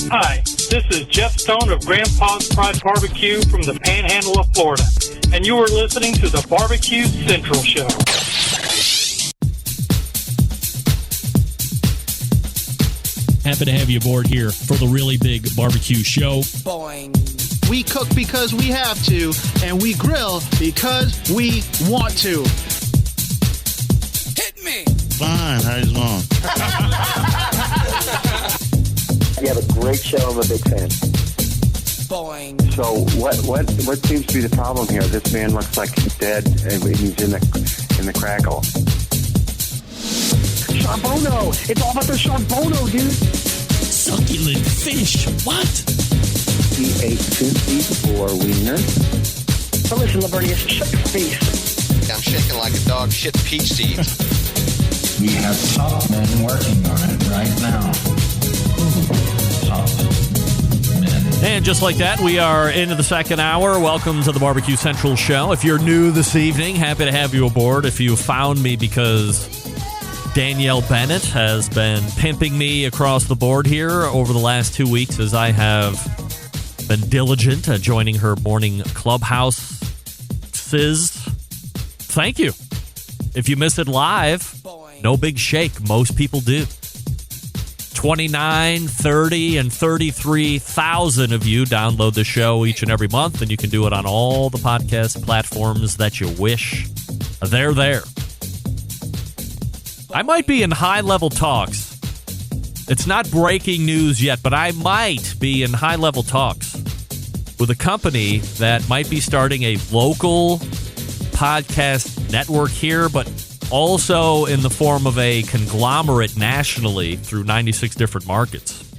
Hi, this is Jeff Stone of Grandpa's Pride Barbecue from the Panhandle of Florida, and you are listening to the Barbecue Central Show. Happy to have you aboard here for the really big barbecue show. Boing. We cook because we have to, and we grill because we want to. Hit me! Fine, how's it going? You have a great show. I'm a big fan. Boing. So what seems to be the problem here? This man looks like he's dead, and he's in the crackle. Charbono! It's all about the charbono, dude! Succulent fish! What? He ate 2 feet or wiener. But listen, Lavernius, shut your face. I'm shaking like a dog shit peach seeds. We have top men working on it right now. Top men. And just like that, we are into the second hour. Welcome to the Barbecue Central Show. If you're new this evening, happy to have you aboard. If you found me because Danielle Bennett has been pimping me across the board here over the last 2 weeks as I have been diligent at joining her morning clubhouse. Thank you. If you miss it live, no big shake. Most people do. 29, 30, and 33,000 of you download the show each and every month, and you can do it on all the podcast platforms that you wish. They're there. I might be in high-level talks. It's not breaking news yet, but I might be in high-level talks with a company that might be starting a local podcast network here, but also in the form of a conglomerate nationally through 96 different markets.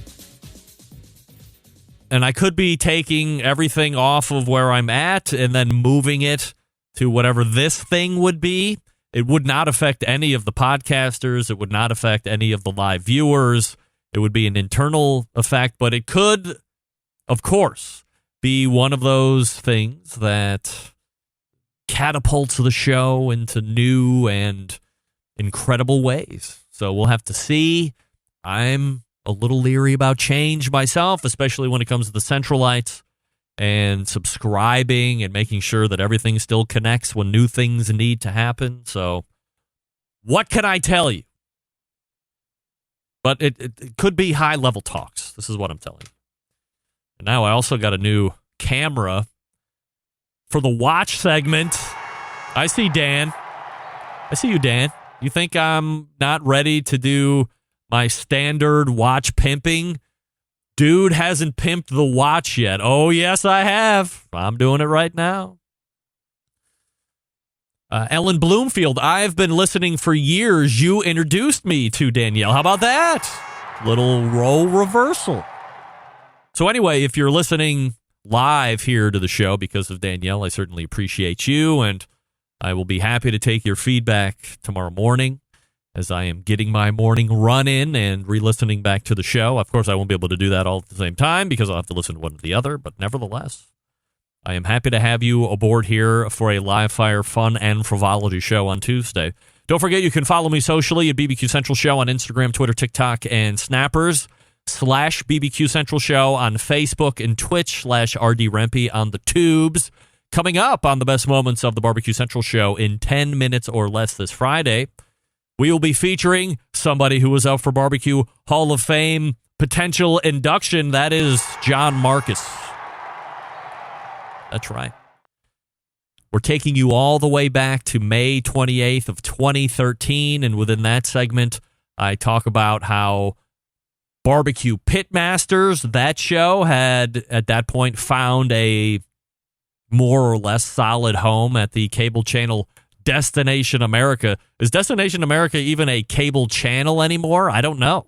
And I could be taking everything off of where I'm at and then moving it to whatever this thing would be. It would not affect any of the podcasters. It would not affect any of the live viewers. It would be an internal effect, but it could, of course, be one of those things that catapults the show into new and incredible ways. So we'll have to see. I'm a little leery about change myself, especially when it comes to the Centralites and subscribing and making sure that everything still connects when new things need to happen. So what can I tell you? But it could be high-level talks. This is what I'm telling you. And now I also got a new camera for the watch segment. I see Dan. I see you, Dan. You think I'm not ready to do my standard watch pimping? Dude hasn't pimped the watch yet. Oh, yes, I have. I'm doing it right now. Ellen Bloomfield, I've been listening for years. You introduced me to Danielle. How about that? Little role reversal. So anyway, if you're listening live here to the show because of Danielle, I certainly appreciate you, and I will be happy to take your feedback tomorrow morning as I am getting my morning run in and re-listening back to the show. Of course, I won't be able to do that all at the same time because I'll have to listen to one or the other, but nevertheless, I am happy to have you aboard here for a live fire fun and frivolity show on Tuesday. Don't forget you can follow me socially at BBQ Central Show on Instagram, Twitter, TikTok, and Snappers, /BBQ Central Show on Facebook and Twitch /RD Rempe on the tubes. Coming up on the best moments of the Barbecue Central Show in 10 minutes or less this Friday, we will be featuring somebody who was up for Barbecue Hall of Fame potential induction. That is John Marcus. That's right. We're taking you all the way back to May 28th of 2013, and within that segment, I talk about how Barbecue Pitmasters, that show, had at that point found a more or less solid home at the cable channel Destination America. Is Destination America even a cable channel anymore? I don't know.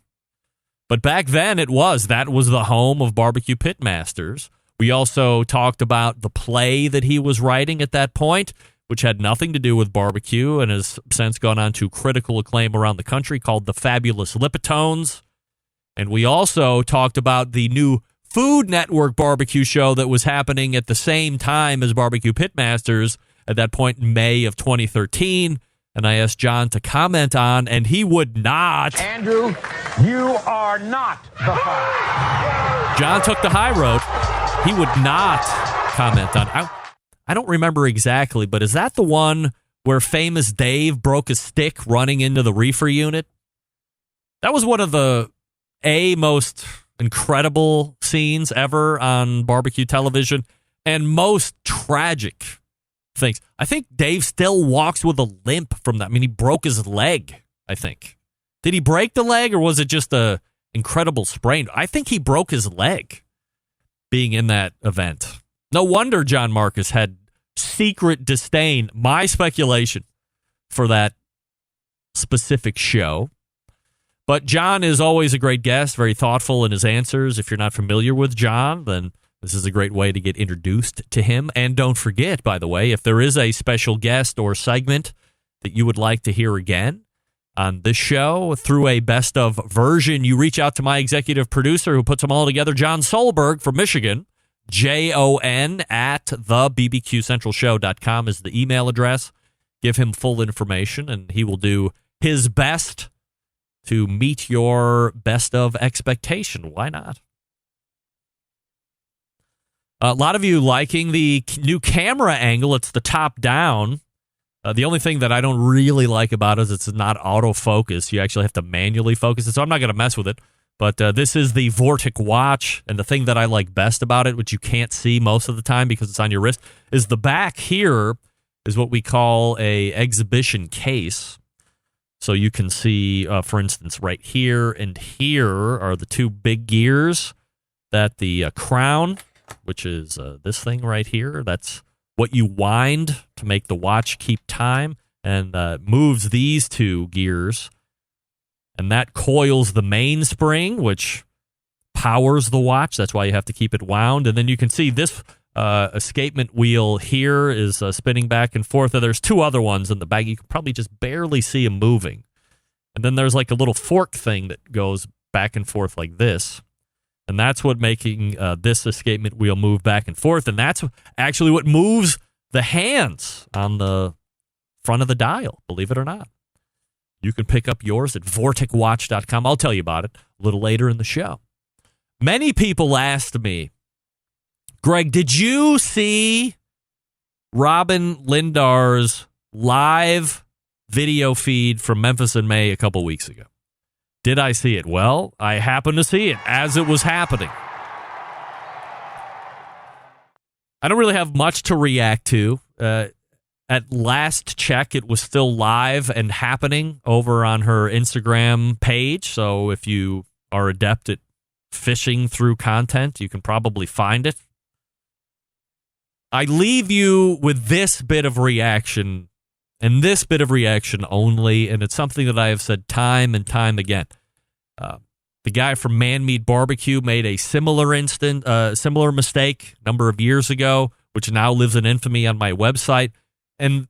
But back then it was. That was the home of Barbecue Pitmasters. We also talked about the play that he was writing at that point, which had nothing to do with barbecue and has since gone on to critical acclaim around the country, called The Fabulous Lipitones. And we also talked about the new Food Network barbecue show that was happening at the same time as Barbecue Pitmasters at that point in May of 2013. And I asked John to comment on, and he would not. Andrew, you are not the father. John took the high road. He would not comment on. I don't remember exactly, but is that the one where Famous Dave broke his stick running into the reefer unit? That was one of the most incredible scenes ever on barbecue television and most tragic things. I think Dave still walks with a limp from that. I mean, he broke his leg, I think. Did he break the leg or was it just a incredible sprain? I think he broke his leg being in that event. No wonder John Marcus had secret disdain, my speculation, for that specific show. But John is always a great guest, very thoughtful in his answers. If you're not familiar with John, then this is a great way to get introduced to him. And don't forget, by the way, if there is a special guest or segment that you would like to hear again on this show through a best of version, you reach out to my executive producer who puts them all together, John Solberg from Michigan. JON at thebbqcentralshow.com is the email address. Give him full information, and he will do his best to meet your best of expectation. Why not? A lot of you liking the new camera angle. It's the top down. The only thing that I don't really like about it is it's not autofocus. You actually have to manually focus it, so I'm not going to mess with it. But this is the Vortic watch, and the thing that I like best about it, which you can't see most of the time because it's on your wrist, is the back here is what we call a exhibition case. So you can see, for instance, right here and here are the two big gears that the crown, which is this thing right here, that's what you wind to make the watch keep time, and moves these two gears. And that coils the mainspring, which powers the watch. That's why you have to keep it wound. And then you can see this escapement wheel here is spinning back and forth. And there's two other ones in the back. You can probably just barely see them moving. And then there's like a little fork thing that goes back and forth like this. And that's what making this escapement wheel move back and forth. And that's actually what moves the hands on the front of the dial, believe it or not. You can pick up yours at vorticwatch.com. I'll tell you about it a little later in the show. Many people asked me, Greg, did you see Robin Lindar's live video feed from Memphis in May a couple weeks ago? Did I see it? Well, I happened to see it as it was happening. I don't really have much to react to. At last check, it was still live and happening over on her Instagram page. So if you are adept at fishing through content, you can probably find it. I leave you with this bit of reaction, and this bit of reaction only, and it's something that I have said time and time again. The guy from Man Meat Barbecue made a similar mistake a number of years ago, which now lives in infamy on my website. And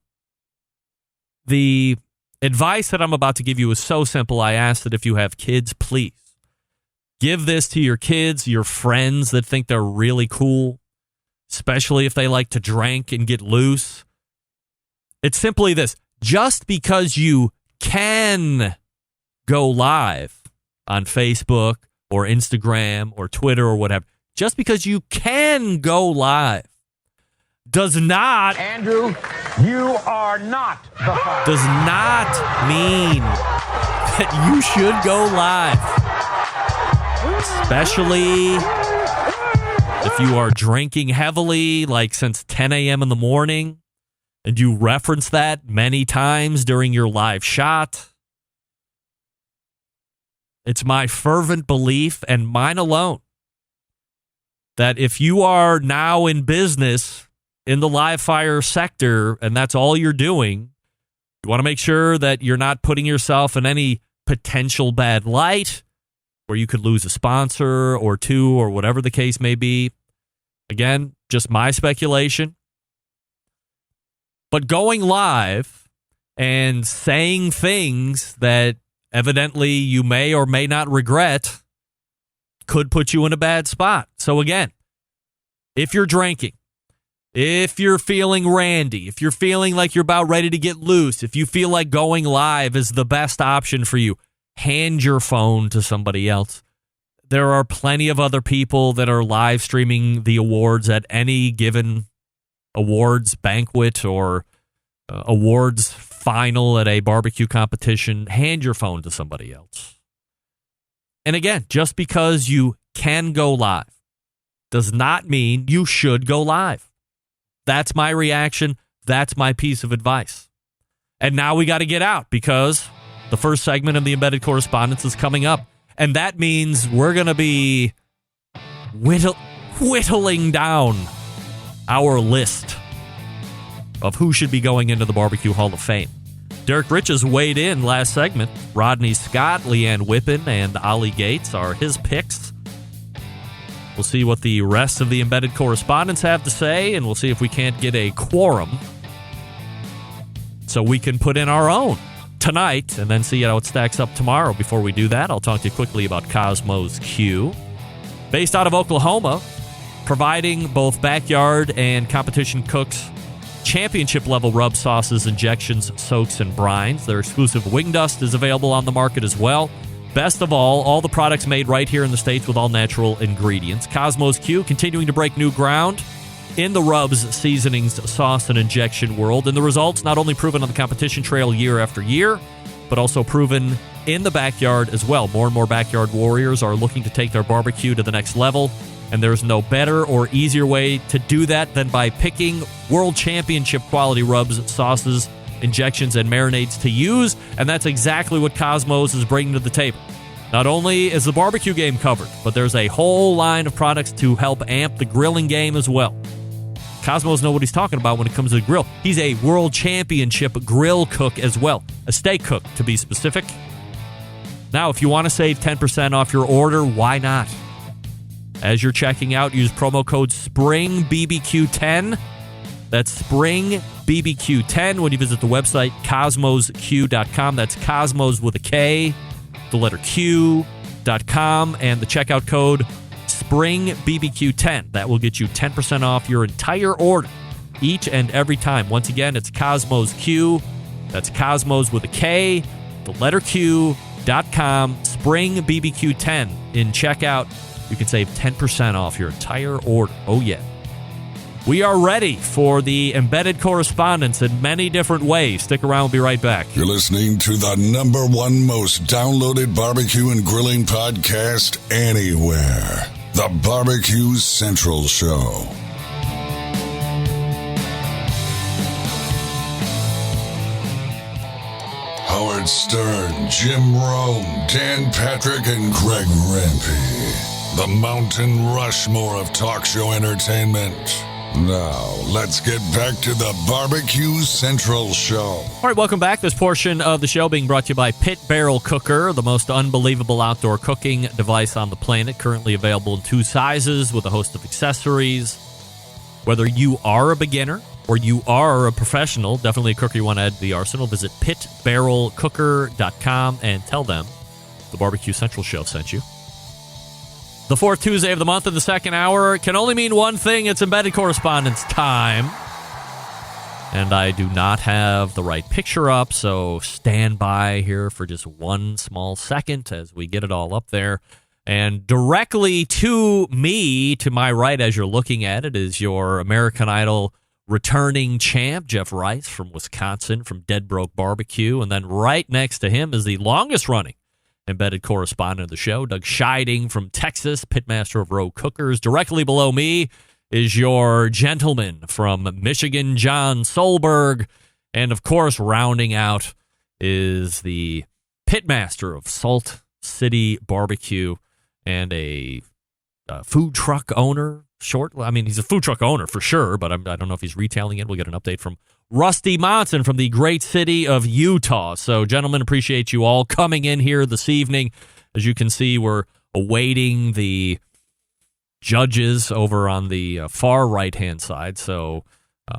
the advice that I'm about to give you is so simple. I ask that if you have kids, please give this to your kids, your friends that think they're really cool, especially if they like to drink and get loose. It's simply this. Just because you can go live on Facebook or Instagram or Twitter or whatever, just because you can go live does not... Andrew, you are not the father. Does not mean that you should go live. Especially if you are drinking heavily, like since 10 a.m. in the morning, and you reference that many times during your live shot. It's my fervent belief, and mine alone, that if you are now in business in the live fire sector, and that's all you're doing, you want to make sure that you're not putting yourself in any potential bad light where you could lose a sponsor or two or whatever the case may be. Again, just my speculation. But going live and saying things that evidently you may or may not regret could put you in a bad spot. So again, if you're drinking, if you're feeling randy, if you're feeling like you're about ready to get loose, if you feel like going live is the best option for you, hand your phone to somebody else. there are plenty of other people that are live streaming the awards at any given awards banquet or awards final at a barbecue competition. Hand your phone to somebody else. And again, just because you can go live does not mean you should go live. That's my reaction. That's my piece of advice. And now we got to get out because the first segment of the Embedded Correspondents is coming up. And that means we're going to be whittling down our list of who should be going into the BBQ Hall of Fame. Derek Riches weighed in last segment. Rodney Scott, Leanne Whippen, and Ollie Gates are his picks. We'll see what the rest of the Embedded Correspondents have to say, and we'll see if we can't get a quorum so we can put in our own tonight and then see how it stacks up tomorrow. Before we do that, I'll talk to you quickly about Cosmos Q. Based out of Oklahoma, providing both backyard and competition cooks championship-level rub sauces, injections, soaks, and brines. Their exclusive wing dust is available on the market as well. Best of all the products made right here in the States with all natural ingredients. Cosmos Q continuing to break new ground in the rubs, seasonings, sauce, and injection world. And the results not only proven on the competition trail year after year, but also proven in the backyard as well. More and more backyard warriors are looking to take their barbecue to the next level. And there's no better or easier way to do that than by picking world championship quality rubs, sauces, injections, and marinades to use. And that's exactly what Cosmos is bringing to the table. Not only is the barbecue game covered, but there's a whole line of products to help amp the grilling game as well. Cosmos knows what he's talking about when it comes to the grill. He's a world championship grill cook as well. A steak cook, to be specific. Now, if you want to save 10% off your order, why not? As you're checking out, use promo code SPRINGBBQ10. That's SPRINGBBQ10 when you visit the website cosmosq.com. That's Cosmos with a K, the letter Q.com, and the checkout code SPRINGBBQ10. That will get you 10% off your entire order each and every time. Once again, it's Cosmos Q. That's Cosmos with a K, the letter Q.com, SPRINGBBQ10 in checkout. You can save 10% off your entire order. Oh, yeah. We are ready for the Embedded Correspondents in many different ways. Stick around. We'll be right back. You're listening to the #1 most downloaded barbecue and grilling podcast anywhere. The BBQ Central Show. Howard Stern, Jim Rome, Dan Patrick, and Greg Rempe. The Mountain Rushmore of talk show entertainment. Now, let's get back to the BBQ Central Show. All right, welcome back. This portion of the show being brought to you by Pit Barrel Cooker, the most unbelievable outdoor cooking device on the planet. Currently available in 2 sizes with a host of accessories. Whether you are a beginner or you are a professional, definitely a cooker you want to add to the arsenal, visit pitbarrelcooker.com and tell them the BBQ Central Show sent you. The 4th Tuesday of the month in the second hour can only mean one thing. It's Embedded Correspondents time. And I do not have the right picture up, so stand by here for just one small second as we get it all up there. And directly to me, to my right as you're looking at it, is your American Idol returning champ, Jeff Rice from Wisconsin, from Dead Broke Barbecue. And then right next to him is the longest running Embedded Correspondent of the show, Doug Scheiding from Texas, pitmaster of Row Cookers. Directly below me is your gentleman from Michigan, John Solberg. And, of course, rounding out is the pitmaster of Salt City Barbecue and a food truck owner. He's a food truck owner for sure, but I don't know if he's retailing it. We'll get an update from Rusty Monson from the great city of Utah. So, gentlemen, appreciate you all coming in here this evening. As you can see, we're awaiting the judges over on the far right-hand side. So,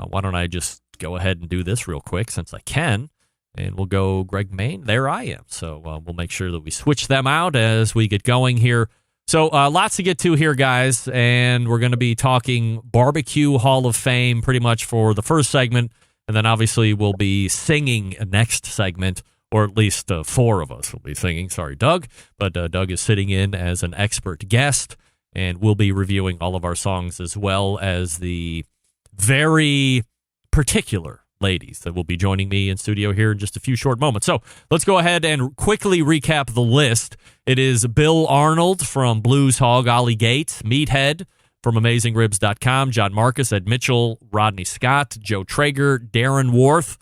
why don't I just go ahead and do this real quick since I can. And we'll go Greg Main. There I am. So, we'll make sure that we switch them out as we get going here. So, lots to get to here, guys. And we're going to be talking BBQ Hall of Fame pretty much for the first segment. And then obviously we'll be singing next segment or at least 4 of us will be singing. Sorry, Doug. But Doug is sitting in as an expert guest, and we'll be reviewing all of our songs as well as the very particular ladies that will be joining me in studio here in just a few short moments. So let's go ahead and quickly recap the list. It is Bill Arnold from Blues Hog, Ollie Gates, Meathead from AmazingRibs.com, John Marcus, Ed Mitchell, Rodney Scott, Joe Traeger, Darren Worth,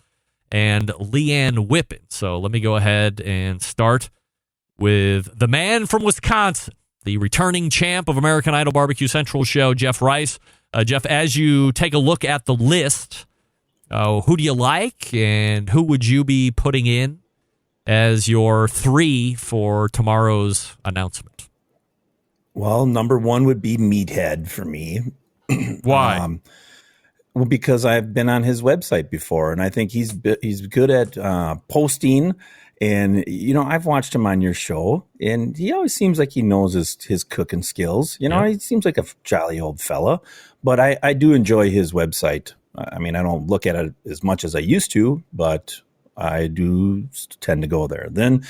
and Leanne Whippen. So let me go ahead and start with the man from Wisconsin, the returning champ of American Idol Barbecue Central show, Jeff Rice. Jeff, as you take a look at the list, who do you like, and who would you be putting in as your 3 for tomorrow's announcement? Well, number 1 would be Meathead for me. Why? Well, because I've been on his website before, and I think he's good at posting. And, I've watched him on your show, and he always seems like he knows his cooking skills. He seems like a jolly old fella, but I do enjoy his website. I mean, I don't look at it as much as I used to, but I do tend to go there. Then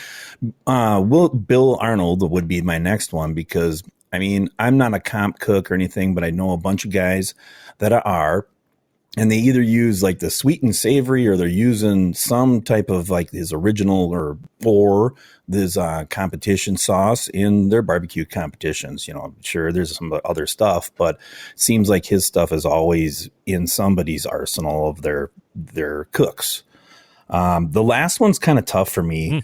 Bill Arnold would be my next one because, I mean, I'm not a comp cook or anything, but I know a bunch of guys that are. And they either use like the sweet and savory, or they're using some type of like his original or this competition sauce in their barbecue competitions. I'm sure there's some other stuff, but it seems like his stuff is always in somebody's arsenal of their cooks. The last one's kind of tough for me.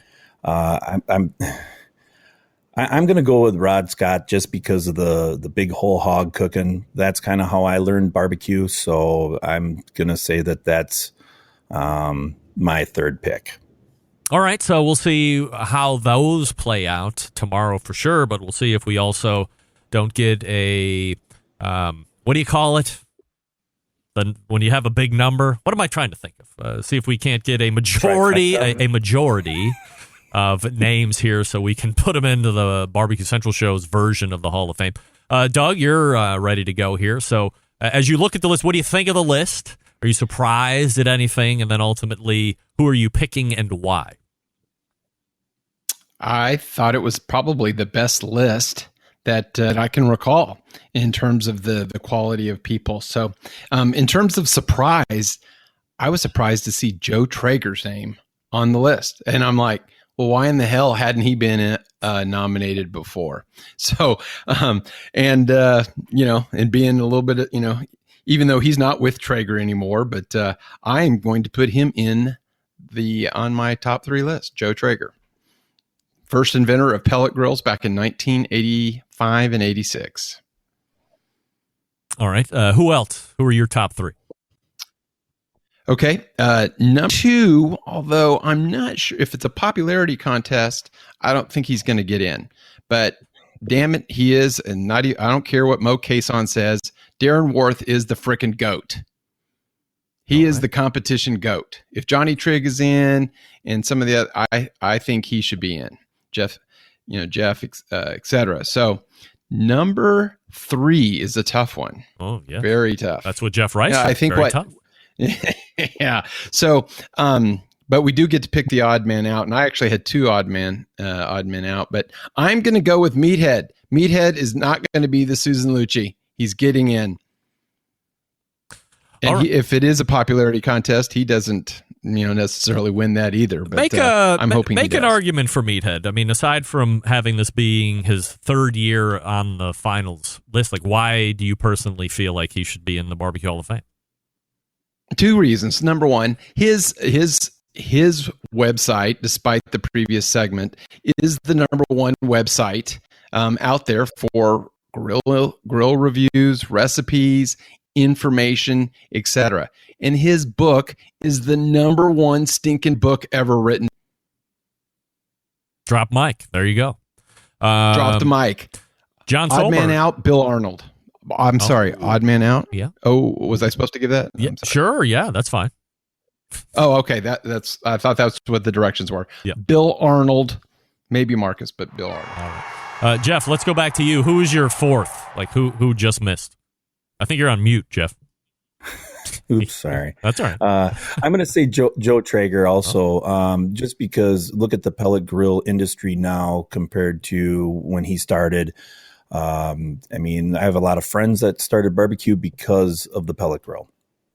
I'm going to go with Rod Scott just because of the big whole hog cooking. That's kind of how I learned barbecue. So I'm going to say that's my 3rd pick. All right. So we'll see how those play out tomorrow for sure. But we'll see if we also don't get a, what do you call it? When you have a big number, what am I trying to think of? See if we can't get a majority, a majority of names here so we can put them into the Barbecue Central show's version of the Hall of Fame. Doug, you're ready to go here. So as you look at the list, what do you think of the list? Are you surprised at anything? And then ultimately, who are you picking and why? I thought it was probably the best list that I can recall in terms of the quality of people. So in terms of surprise, I was surprised to see Joe Traeger's name on the list. And I'm like, well, why in the hell hadn't he been nominated before? So, and being a little bit, even though he's not with Traeger anymore, but I am going to put him on my top 3 list, Joe Traeger. First inventor of pellet grills back in 1985 and 86. All right. Who else? Who are your top 3? Okay. Number 2, although I'm not sure if it's a popularity contest, I don't think he's going to get in. But damn it, he is. And I don't care what Mo Cason says. Darren Worth is the frickin' GOAT. He is the competition GOAT. If Johnny Trigg is in and some of the other, I think he should be in. Jeff, et cetera. So number 3 is a tough one. Oh, yeah. Very tough. That's what Jeff Rice said. I think Very tough. Yeah. So, but we do get to pick the odd man out, and I actually had 2 odd men out. But I'm going to go with Meathead. Meathead is not going to be the Susan Lucci. He's getting in, and if it is a popularity contest, he doesn't, necessarily win that either. But I'm hoping make an argument for Meathead. I mean, aside from having this being his 3rd year on the finals list, like why do you personally feel like he should be in the Barbecue Hall of Fame? 2 reasons. Number 1, his website, despite the previous segment, is the number 1 website out there for grill reviews, recipes, information, etc. And his book is the number 1 stinking book ever written. Drop mic. There you go. Drop the mic. John Odd Solmer. Man out, Bill Arnold. I'm sorry, Odd Man out? Yeah. Oh, was I supposed to give that? Yeah, sure. Yeah, that's fine. Oh, okay. That's. I thought that's what the directions were. Yeah. Bill Arnold, maybe Marcus, but Bill Arnold. All right. Jeff, let's go back to you. Who is your 4th? Like who just missed? I think you're on mute, Jeff. Oops, sorry. That's all right. I'm going to say Joe Traeger also, just because look at the pellet grill industry now compared to when he started. I mean, I have a lot of friends that started barbecue because of the pellet grill,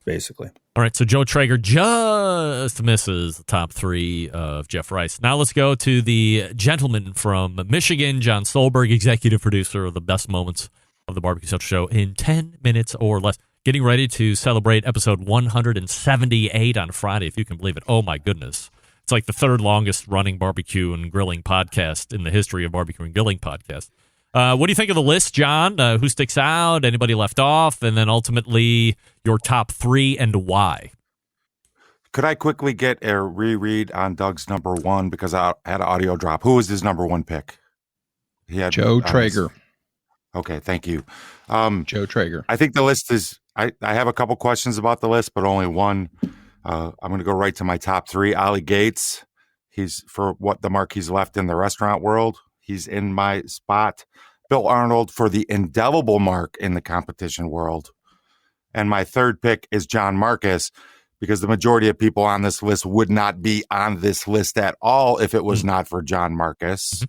basically. All right, so Joe Traeger just misses the top 3 of Jeff Rice. Now let's go to the gentleman from Michigan, John Solberg, executive producer of the best moments of the Barbecue Central Show in 10 minutes or less. Getting ready to celebrate episode 178 on Friday, if you can believe it. Oh, my goodness. It's like the 3rd longest running barbecue and grilling podcast in the history of barbecue and grilling podcasts. What do you think of the list, John? Who sticks out? Anybody left off? And then ultimately, your top 3 and why. Could I quickly get a reread on Doug's number 1 because I had an audio drop? Who was his number 1 pick? He had Joe Traeger. Okay, thank you. Joe Traeger. I think the list is. I have a couple questions about the list, but only one. I'm going to go right to my top 3. Ollie Gates. He's for what the mark he's left in the restaurant world. He's in my spot. Bill Arnold for the indelible mark in the competition world. And my 3rd pick is John Marcus, because the majority of people on this list would not be on this list at all if it was not for John Marcus.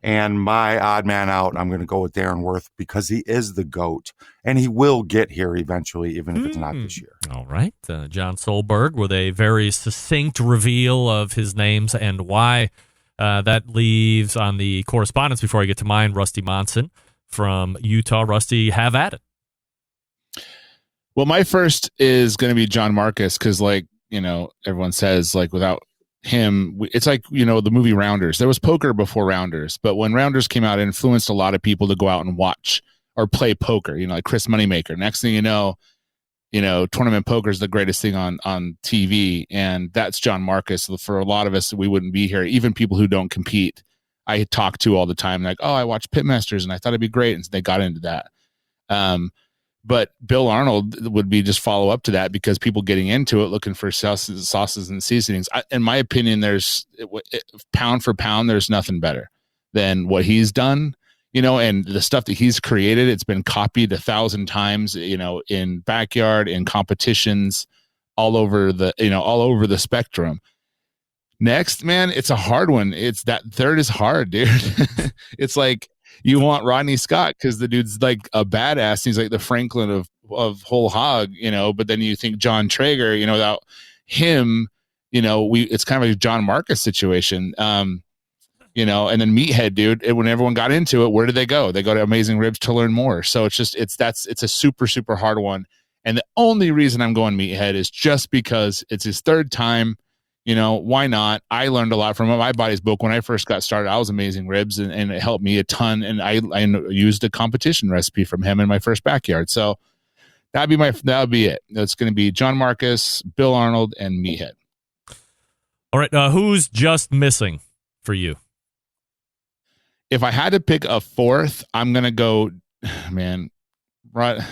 And my odd man out, I'm going to go with Darren Worth because he is the GOAT. And he will get here eventually, even if it's not this year. All right. John Solberg with a very succinct reveal of his names and why. That leaves on the correspondence, before I get to mine, Rusty Monson from Utah. Rusty, have at it. Well, my first is going to be John Marcus because, like, you know, everyone says, like, without him, it's like, you know, the movie Rounders. There was poker before Rounders, but when Rounders came out, it influenced a lot of people to go out and watch or play poker, you know, like Chris Moneymaker. Next thing you know, tournament poker is the greatest thing on TV, and that's John Marcus. For a lot of us, we wouldn't be here. Even people who don't compete, I talk to all the time, like, oh, I watch Pitmasters, and I thought it'd be great, and they got into that. But Bill Arnold would be just follow up to that because people getting into it, looking for sauces and seasonings. In my opinion, there's pound for pound, there's nothing better than what he's done. You know, and the stuff that he's created, it's been copied 1,000 times, you know, in backyard, in competitions, all over the spectrum. Next, man, it's a hard one. It's that 3rd is hard, dude. It's like you want Rodney Scott because the dude's like a badass. He's like the Franklin of whole hog, you know, but then you think John Traeger, you know, without him, you know, it's kind of a John Marcus situation. You know, and then Meathead, dude, when everyone got into it, where did they go? They go to Amazing Ribs to learn more. So it's a super, super hard one. And the only reason I'm going Meathead is just because it's his 3rd time. You know, why not? I learned a lot from him. I bought his book when I first got started. I was Amazing Ribs, and it helped me a ton. And I used a competition recipe from him in my first backyard. So that'd be it. That's going to be John Marcus, Bill Arnold, and Meathead. All right. Who's just missing for you? If I had to pick a 4th, I'm going to go, man, I'm going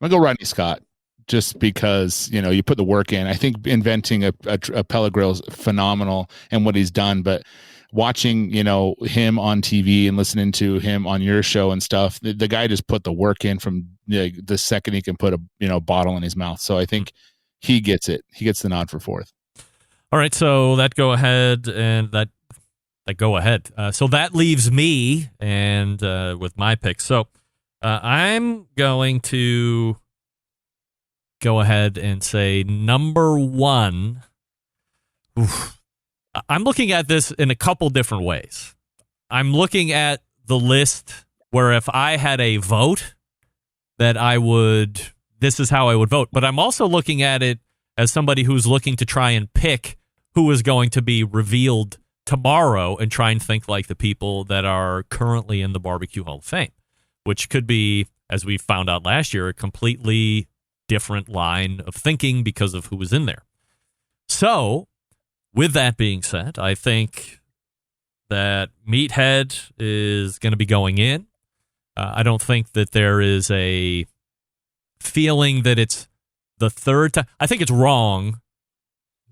to go Rodney Scott just because, you know, you put the work in. I think inventing a pellet grill is phenomenal and what he's done, but watching, you know, him on TV and listening to him on your show and stuff, the guy just put the work in from the second he can put a bottle in his mouth. So I think he gets it. He gets the nod for 4th. All right. So that go ahead and that go ahead. So that leaves me and with my pick. So I'm going to go ahead and say number 1. I'm looking at this in a couple different ways. I'm looking at the list where if I had a vote that this is how I would vote. But I'm also looking at it as somebody who's looking to try and pick who is going to be revealed tomorrow and try and think like the people that are currently in the BBQ Hall of Fame, which could be, as we found out last year, a completely different line of thinking because of who was in there. So, with that being said, I think that Meathead is going to be going in. I don't think that there is a feeling that it's the 3rd time. I think it's wrong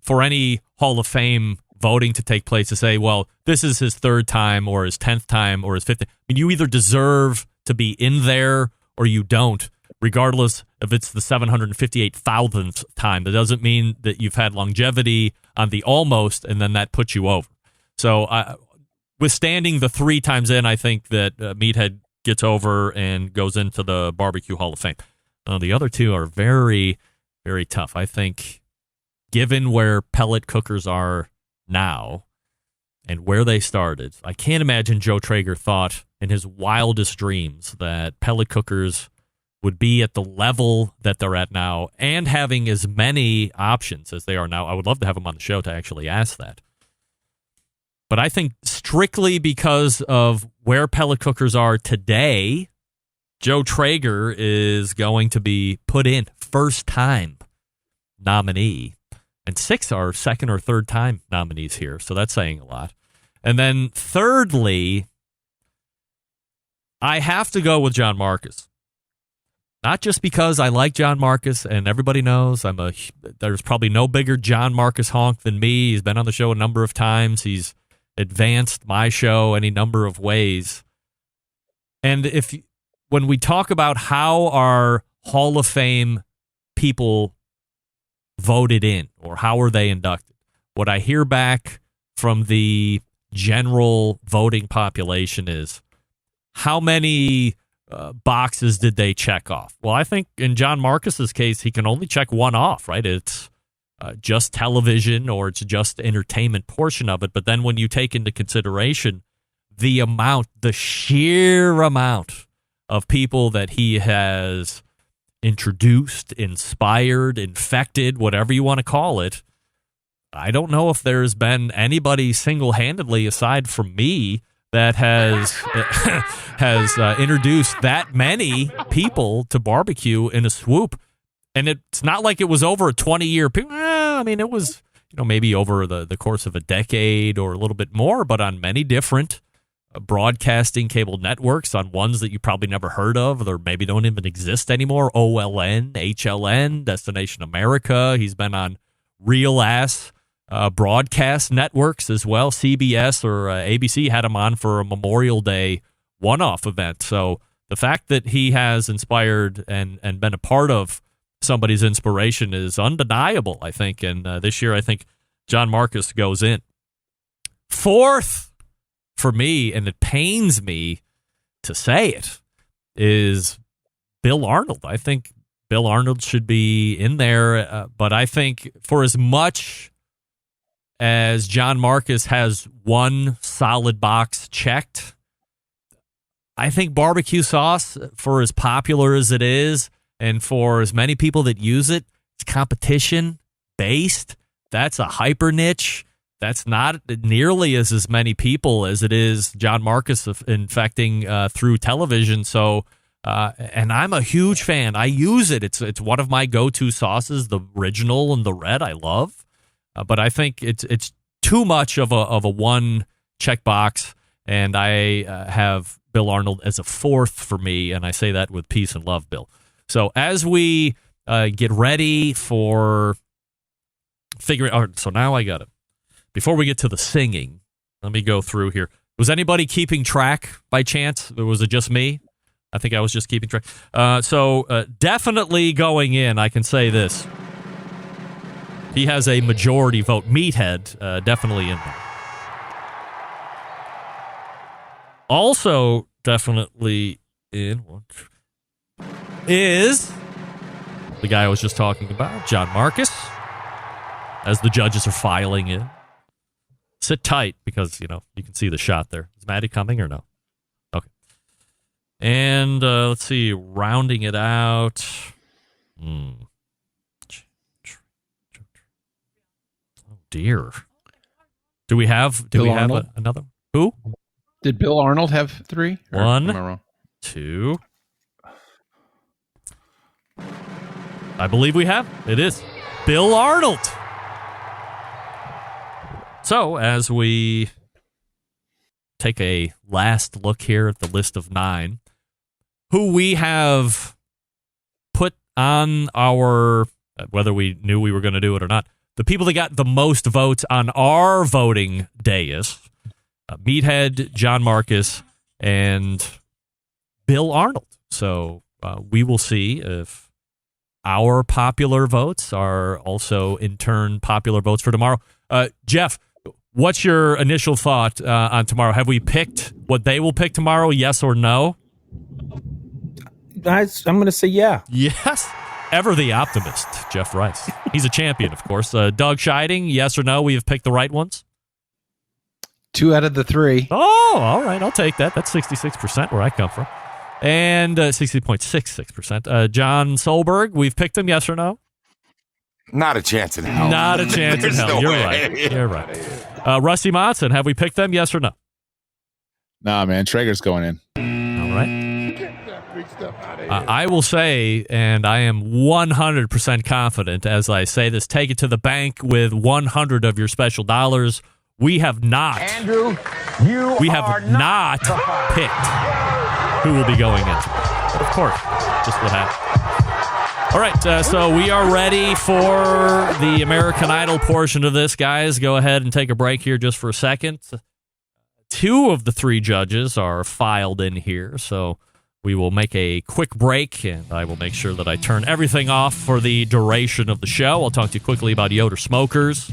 for any Hall of Fame voting to take place to say, well, this is his 3rd time or his 10th time or his 5th. I mean, you either deserve to be in there or you don't. regardless if it's the 758,000th time. That doesn't mean that you've had longevity on the almost, and then that puts you over. So withstanding the 3 times in, I think that Meathead gets over and goes into the BBQ Hall of Fame. The other 2 are very, very tough. I think given where pellet cookers are now and where they started, I can't imagine Joe Traeger thought in his wildest dreams that pellet cookers would be at the level that they're at now and having as many options as they are now. I would love to have him on the show to actually ask that. But I think strictly because of where pellet cookers are today, Joe Traeger is going to be put in first-time nominee. And 6 are second or third time nominees here, so that's saying a lot. And then thirdly, I have to go with John Marcus. Not just because I like John Marcus, and everybody knows there's probably no bigger John Marcus honk than me. He's been on the show a number of times. He's advanced my show any number of ways. And when we talk about how our Hall of Fame people voted in, or how are they inducted, what I hear back from the general voting population is, how many boxes did they check off? Well, I think in John Marcus's case, he can only check one off, right? It's just television, or it's just entertainment portion of it. But then when you take into consideration the sheer amount of people that he has introduced, inspired, infected, whatever you want to call it, I don't know if there's been anybody single-handedly, aside from me, that has introduced that many people to barbecue in a swoop. And it's not like it was over a 20-year period. I mean, it was maybe over the course of a decade or a little bit more, but on many different broadcasting cable networks, on ones that you probably never heard of, or maybe don't even exist anymore. OLN, HLN, Destination America. He's been on real-ass broadcast networks as well. CBS or ABC had him on for a Memorial Day one-off event. So the fact that he has inspired and been a part of somebody's inspiration is undeniable, I think. And this year, I think John Marcus goes in. 4th for me, and it pains me to say it, is Bill Arnold. I think Bill Arnold should be in there, but I think for as much as John Marcus has one solid box checked, I think barbecue sauce, for as popular as it is, and for as many people that use it, it's competition-based. That's a hyper niche. That's not nearly as many people as it is John Marcus infecting through television. So, and I'm a huge fan. I use it. It's one of my go-to sauces, the original and the red I love. But I think it's too much of a one checkbox, and I have Bill Arnold as a 4th for me, and I say that with peace and love, Bill. So as we get ready for figuring out, so now I got it. Before we get to the singing, let me go through here. Was anybody keeping track by chance? Or was it just me? I think I was just keeping track. So definitely going in, I can say this. He has a majority vote. Meathead, definitely in there. Also definitely in is the guy I was just talking about, John Marcus, as the judges are filing in. Sit tight because, you can see the shot there. Is Maddie coming or no? Okay. And let's see, rounding it out. Oh, dear. Do we have another? Who? Did Bill Arnold have 3? Or One, am I wrong? 2. I believe we have. It is Bill Arnold. So, as we take a last look here at the list of 9, who we have put on our, whether we knew we were going to do it or not, the people that got the most votes on our voting dais, Meathead, John Marcus, and Bill Arnold. So, we will see if our popular votes are also, in turn, popular votes for tomorrow. Jeff, what's your initial thought on tomorrow? Have we picked what they will pick tomorrow, yes or no? I'm going to say yeah. Yes. Ever the optimist, Jeff Rice. He's a champion, of course. Doug Scheiding, yes or no? We have picked the right ones? 2 out of the 3. Oh, all right. I'll take that. That's 66% where I come from. And 60.66%. John Solberg, we've picked him, yes or no? Not a chance in hell. Not a chance in hell. No You're way. right. You're right. Rusty Monson, have we picked them, yes or no? Nah, man. Traeger's going in. All right. I will say, and I am 100% confident as I say this, take it to the bank with 100 of your special dollars. We have not. Andrew, we have not picked who will be going in. But of course, just what happened. All right, so we are ready for the American Idol portion of this, guys. Go ahead and take a break here just for a second. 2 of the 3 judges are filed in here, so we will make a quick break, and I will make sure that I turn everything off for the duration of the show. I'll talk to you quickly about Yoder Smokers.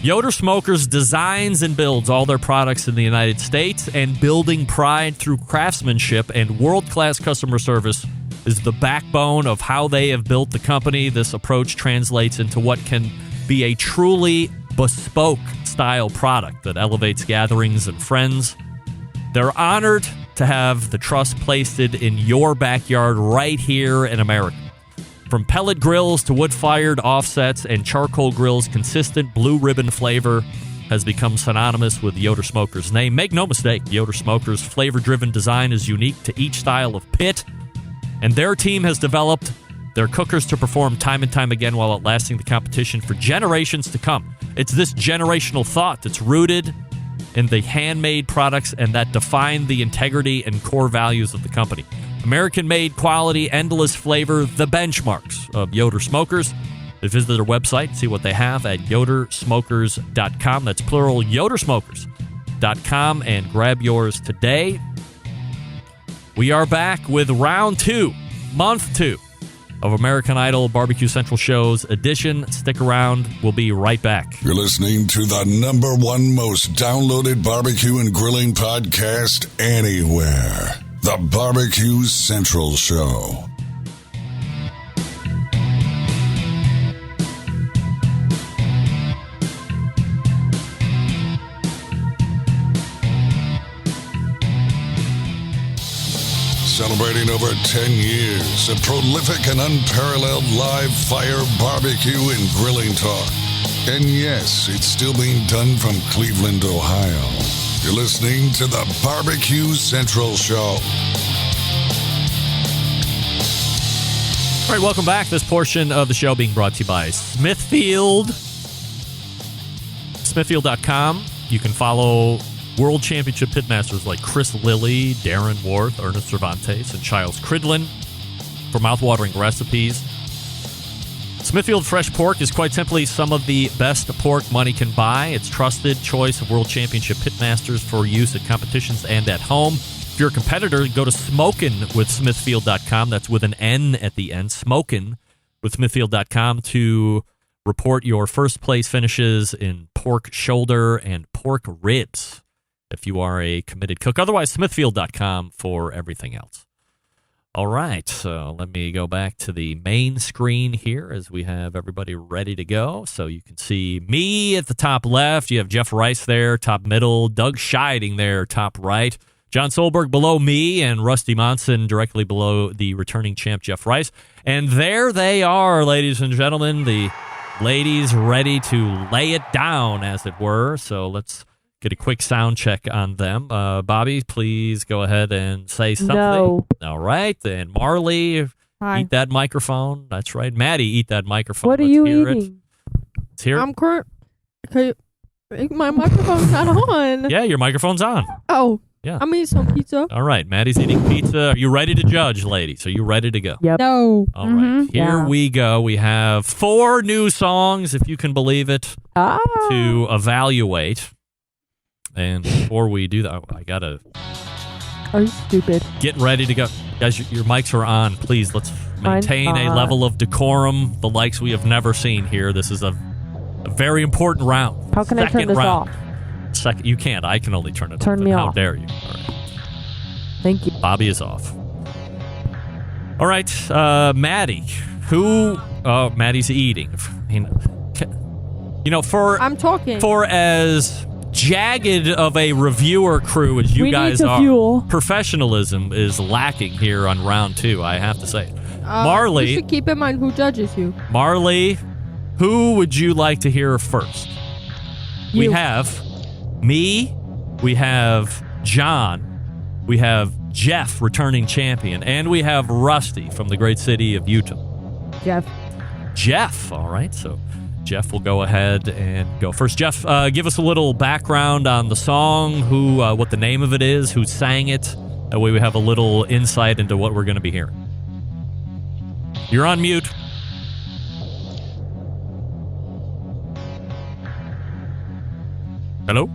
Yoder Smokers designs and builds all their products in the United States, and building pride through craftsmanship and world-class customer service is the backbone of how they have built the company. This approach translates into what can be a truly bespoke style product that elevates gatherings and friends. They're honored to have the trust placed in your backyard right here in America. From pellet grills to wood-fired offsets and charcoal grills, consistent blue ribbon flavor has become synonymous with Yoder Smokers' name. Make no mistake, Yoder Smokers' flavor-driven design is unique to each style of pit, and their team has developed their cookers to perform time and time again while outlasting the competition for generations to come. It's this generational thought that's rooted in the handmade products and that define the integrity and core values of the company. American-made quality, endless flavor, the benchmarks of Yoder Smokers. Visit their website, see what they have at yodersmokers.com. That's plural, yodersmokers.com, and grab yours today. We are back with round 2, month 2 of American Idol BBQ Central Show's edition. Stick around. We'll be right back. You're listening to the #1 most downloaded barbecue and grilling podcast anywhere. The BBQ Central Show. Celebrating over 10 years of prolific and unparalleled live fire barbecue and grilling talk. And yes, it's still being done from Cleveland, Ohio. You're listening to the BBQ Central Show. All right, welcome back. This portion of the show being brought to you by Smithfield. Smithfield.com. You can follow World Championship pitmasters like Chris Lilly, Darren Worth, Ernest Cervantes, and Giles Cridlin for mouthwatering recipes. Smithfield Fresh Pork is quite simply some of the best pork money can buy. It's trusted choice of World Championship pitmasters for use at competitions and at home. If you're a competitor, go to smokinwithsmithfield.com. That's with an N at the end. Smokinwithsmithfield.com to report your first place finishes in pork shoulder and pork ribs if you are a committed cook. Otherwise, smithfield.com for everything else. All right, so let me go back to the main screen here as we have everybody ready to go. So you can see me at the top left. You have Jeff Rice there, top middle. Doug Scheiding there, top right. John Solberg below me, and Rusty Monson directly below the returning champ, Jeff Rice. And there they are, ladies and gentlemen, the ladies ready to lay it down, as it were. So let's get a quick sound check on them. Bobby, please go ahead and say something. No. All right. And Marley, Hi. eat that microphone. That's right. Maddie, eat that microphone. What are Let's you hear eating? It. Let's hear I'm current. Okay, my microphone's not on. Yeah, your microphone's on. Oh. Yeah. I'm eating some pizza. All right. Maddie's eating pizza. Are you ready to judge, ladies? Are you ready to go? Yep. No. All right. Here we go. We have 4 new songs, if you can believe it, to evaluate. And before we do that, I got to Are you stupid? Get ready to go. Guys, your mics are on. Please, let's maintain a level of decorum, the likes we have never seen here. This is a very important round. How can I turn this off? You can't. I can only turn it off. Turn me How off. dare you? All right. Thank you. Bobby is off. All right, Maddie. Maddie's eating. I mean, I'm talking. For as jagged of a reviewer crew as you guys are, fuel. Professionalism is lacking here on round 2, I have to say. Marley. You should keep in mind who judges you. Marley, who would you like to hear first? You. We have me, we have John, we have Jeff, returning champion, and we have Rusty from the great city of Utah. Jeff, all right, so Jeff will go ahead and go first. Jeff, give us a little background on the song, what the name of it is, who sang it. That way we have a little insight into what we're going to be hearing. You're on mute. Hello?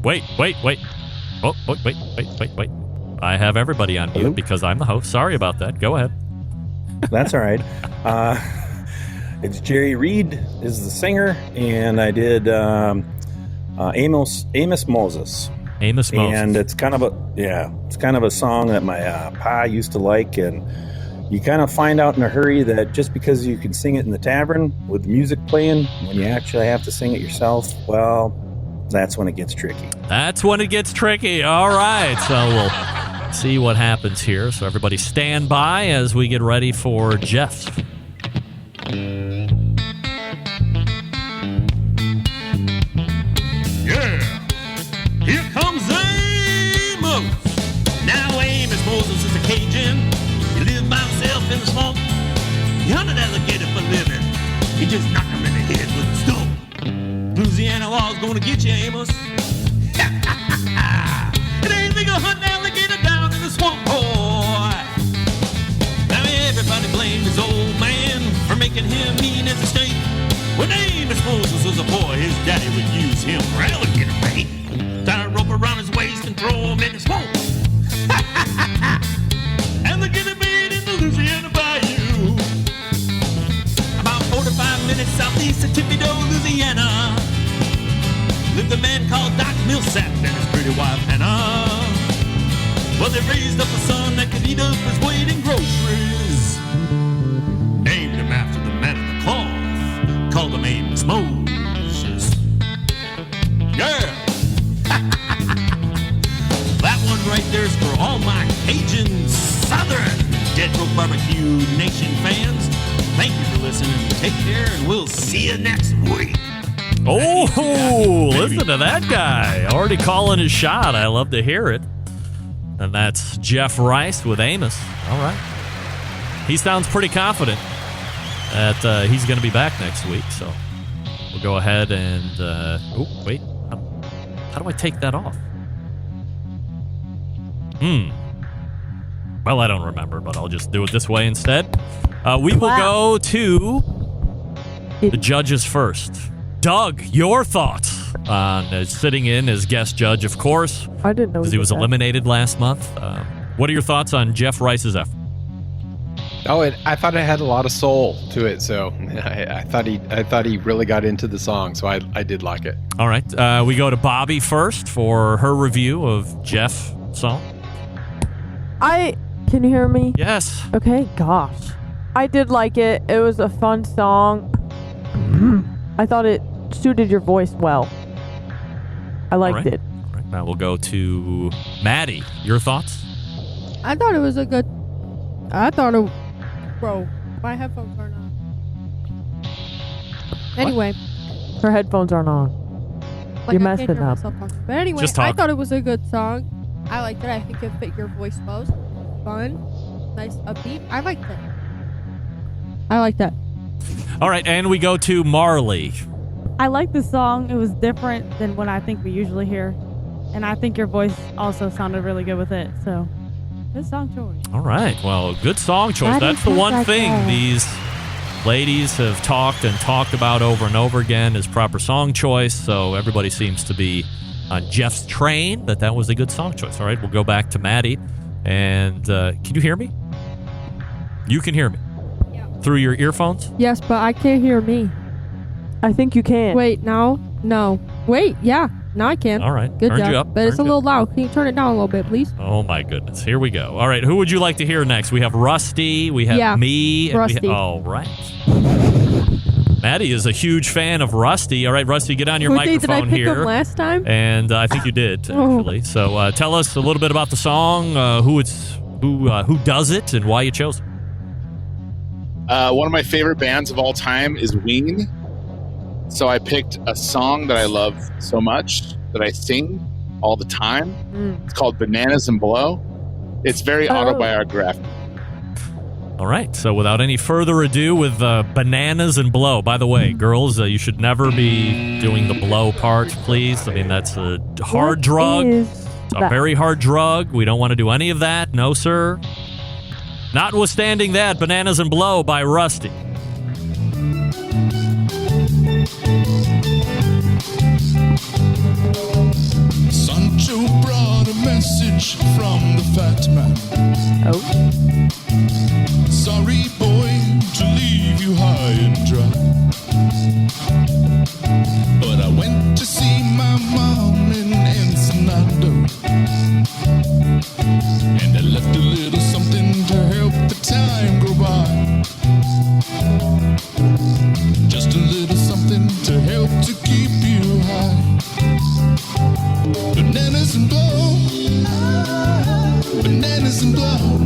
Wait. Oh, wait. I have everybody on mute because I'm the host. Sorry about that. Go ahead. That's all right. It's Jerry Reed is the singer, and I did Amos Moses. Amos Moses. And it's kind of a song that my pa used to like, and you kind of find out in a hurry that just because you can sing it in the tavern with music playing, when you actually have to sing it yourself, well, that's when it gets tricky. All right, so we'll see what happens here. So everybody stand by as we get ready for Jeff. Yeah, here comes Amos. Now Amos Moses is a Cajun. He lived by himself in the swamp. He hunted alligator for a living. He just knocked him in the head with a stone. Louisiana law's gonna get you, Amos. It ain't legal hunting alligator down in the swamp, boy. Now everybody blamed his old man for making him mean as a snake. When Amos Moses was a boy, his daddy would use him for alligator bait. Tie a rope around his waist and throw him in the swamp. Alligator bait in the Louisiana bayou. About 45 minutes southeast of Thibodaux, Louisiana, lived a man called Doc Millsap and his pretty wife Hannah. Well, they raised up a son that could eat up his weight in groceries. Named him after the man of the cloth, called him Amos Moses. Yeah! That one right there's for all my Cajun Southern Dead Broke Barbecue Nation fans. Thank you for listening. Take care, and we'll see you next week. Oh, listen to that guy. Already calling his shot. I love to hear it. And that's Jeff Rice with Amos. All right. He sounds pretty confident that he's going to be back next week. So we'll go ahead and... wait. How do I take that off? Well, I don't remember, but I'll just do it this way instead. We will go to the judges first. Doug, your thoughts on sitting in as guest judge, of course. I didn't know because he was eliminated last month. What are your thoughts on Jeff Rice's effort? I thought it had a lot of soul to it, so I thought he really got into the song, so I did like it. All right, we go to Bobby first for her review of Jeff's song. Can you hear me? Yes. Okay, gosh. I did like it. It was a fun song. I thought it suited your voice well. I liked it. All right, now we'll go to Maddie. Your thoughts? I thought it was a good... Bro, my headphones aren't on. Anyway. Her headphones aren't on. You're messing up. But anyway, I thought it was a good song. I liked it. I think it fit your voice well. Fun. Nice upbeat. I liked it. I like that. All right, and we go to Marley. I like the song. It was different than what I think we usually hear. And I think your voice also sounded really good with it. So, good song choice. All right. Well, good song choice. That's the one thing these ladies have talked about over and over again is proper song choice. So everybody seems to be on Jeff's train that was a good song choice. All right, we'll go back to Maddie. And can you hear me? You can hear me? Yeah. Through your earphones? Yes, but I can't hear me. I think you can. Wait, no. Wait, yeah. Now I can. All right. Good Turned job. you up. But it's a little loud. Can you turn it down a little bit, please? Oh, my goodness. Here we go. All right. Who would you like to hear next? We have Rusty. We have me. And Rusty. all right. Maddie is a huge fan of Rusty. All right, Rusty, get on your microphone here. Did I pick him last time? And I think you did, actually. So tell us a little bit about the song, who does it, and why you chose it. One of my favorite bands of all time is Ween. So I picked a song that I love so much that I sing all the time. It's called Bananas and Blow. It's very autobiographical. All right. So without any further ado, with Bananas and Blow. By the way, girls, you should never be doing the blow part, please. I mean, that's a hard drug. It's a very hard drug. We don't want to do any of that. No, sir. Notwithstanding that, Bananas and Blow by Rusty. Sancho brought a message from the fat man. Sorry, boy, to leave you high and dry. But I went to see my mom in Ensenada, and I left a little something to help the time go by. Just a little something to help to keep you high. Bananas and blow, bananas and blow.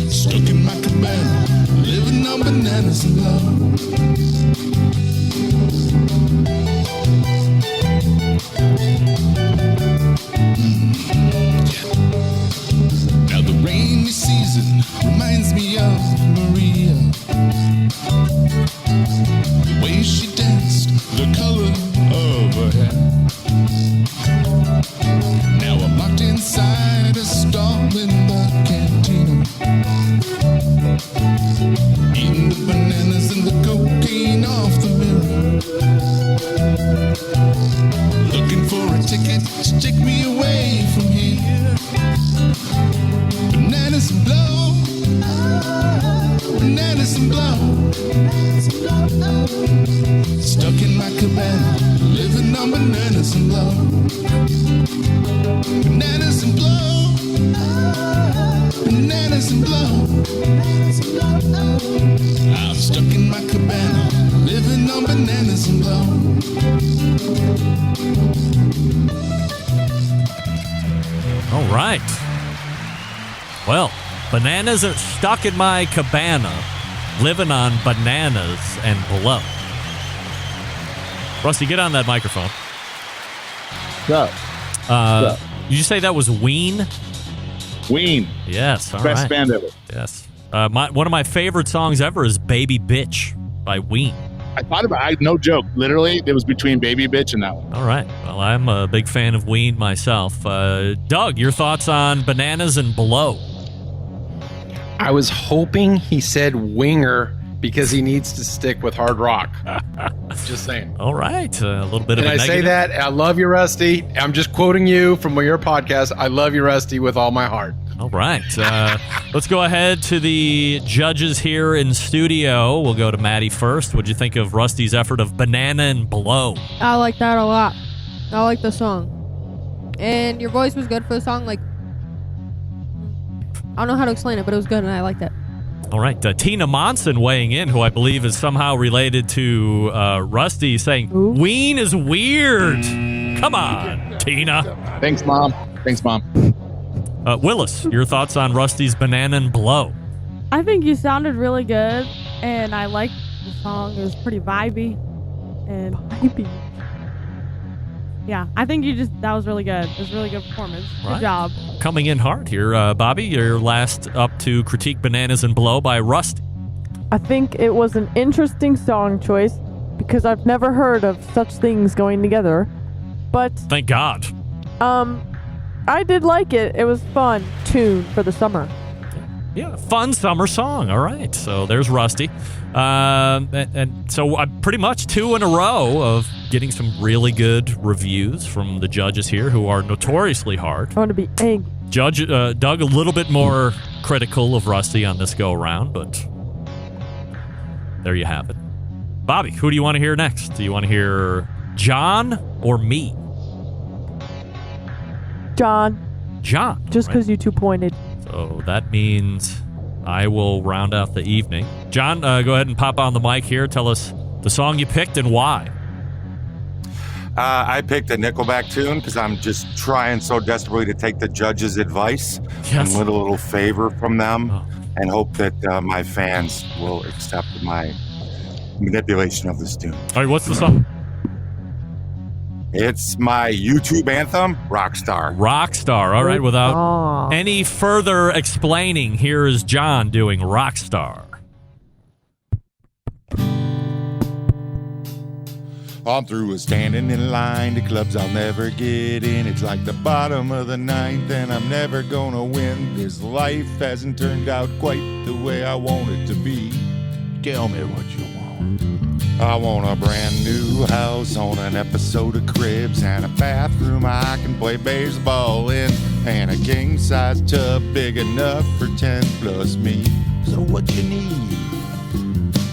Stuck in my cabana, living on bananas and blow. Now the rainy season reminds me of Maria. The way she danced, the color of her hair. Now I'm locked inside a stall in the cantina, eating the bananas and the cocaine off the mirror, looking for a ticket to take me away from here. Bananas and blow, bananas and blow. Stuck in my cabana, living on bananas and blow. Bananas and blow, bananas and blow. I'm stuck in my cabana, living on bananas and blow. All right. Well, bananas are stuck in my cabana, living on bananas and blow. Rusty, get on that microphone. Did you say that was Ween? Ween. Yes. All Best right. band ever. Yes. One of my favorite songs ever is Baby Bitch by Ween. I thought about it. No joke. Literally, it was between Baby Bitch and that one. All right. Well, I'm a big fan of Ween myself. Doug, your thoughts on Bananas and Blow? I was hoping he said winger because he needs to stick with hard rock. Just saying. All right. A little bit of a negative. Say that? I love you, Rusty. I'm just quoting you from your podcast. I love you, Rusty, with all my heart. All right. Let's go ahead to the judges here in studio. We'll go to Maddie first. What'd you think of Rusty's effort of Banana and Blow? I like that a lot. I like the song. And your voice was good for the song. Like, I don't know how to explain it, but it was good and I liked it. All right. Tina Monson weighing in, who I believe is somehow related to Rusty, saying, Ween is weird. Come on, Tina. Thanks, Mom. Willis, your thoughts on Rusty's Banana and Blow? I think you sounded really good, and I liked the song. It was pretty vibey. And yeah, I think that was really good. It was a really good performance. Good job. Coming in hard here. Bobby, you're last up to critique Bananas and Blow by Rusty. I think it was an interesting song choice because I've never heard of such things going together. But thank God. I did like it. It was fun tune for the summer. Yeah, fun summer song. All right. So there's Rusty. And so I'm pretty much 2 in a row of getting some really good reviews from the judges here, who are notoriously hard. I want to be angry. Judge Doug, a little bit more critical of Rusty on this go around, but there you have it. Bobby, who do you want to hear next? Do you want to hear John or me? John. Just because you two pointed. So that means I will round out the evening. John, go ahead and pop on the mic here. Tell us the song you picked and why. I picked a Nickelback tune because I'm just trying so desperately to take the judges' advice and win a little favor from them and hope that my fans will accept my manipulation of this tune. All right, what's the song? It's my YouTube anthem, Rockstar. Rockstar. All right, without any further explaining, here is John doing Rockstar. I'm through with standing in line to clubs I'll never get in. It's like the bottom of the ninth and I'm never gonna win. This life hasn't turned out quite the way I want it to be. Tell me what you want. I want a brand new house on an episode of Cribs and a bathroom I can play baseball in and a king-size tub big enough for 10 plus me. So what you need?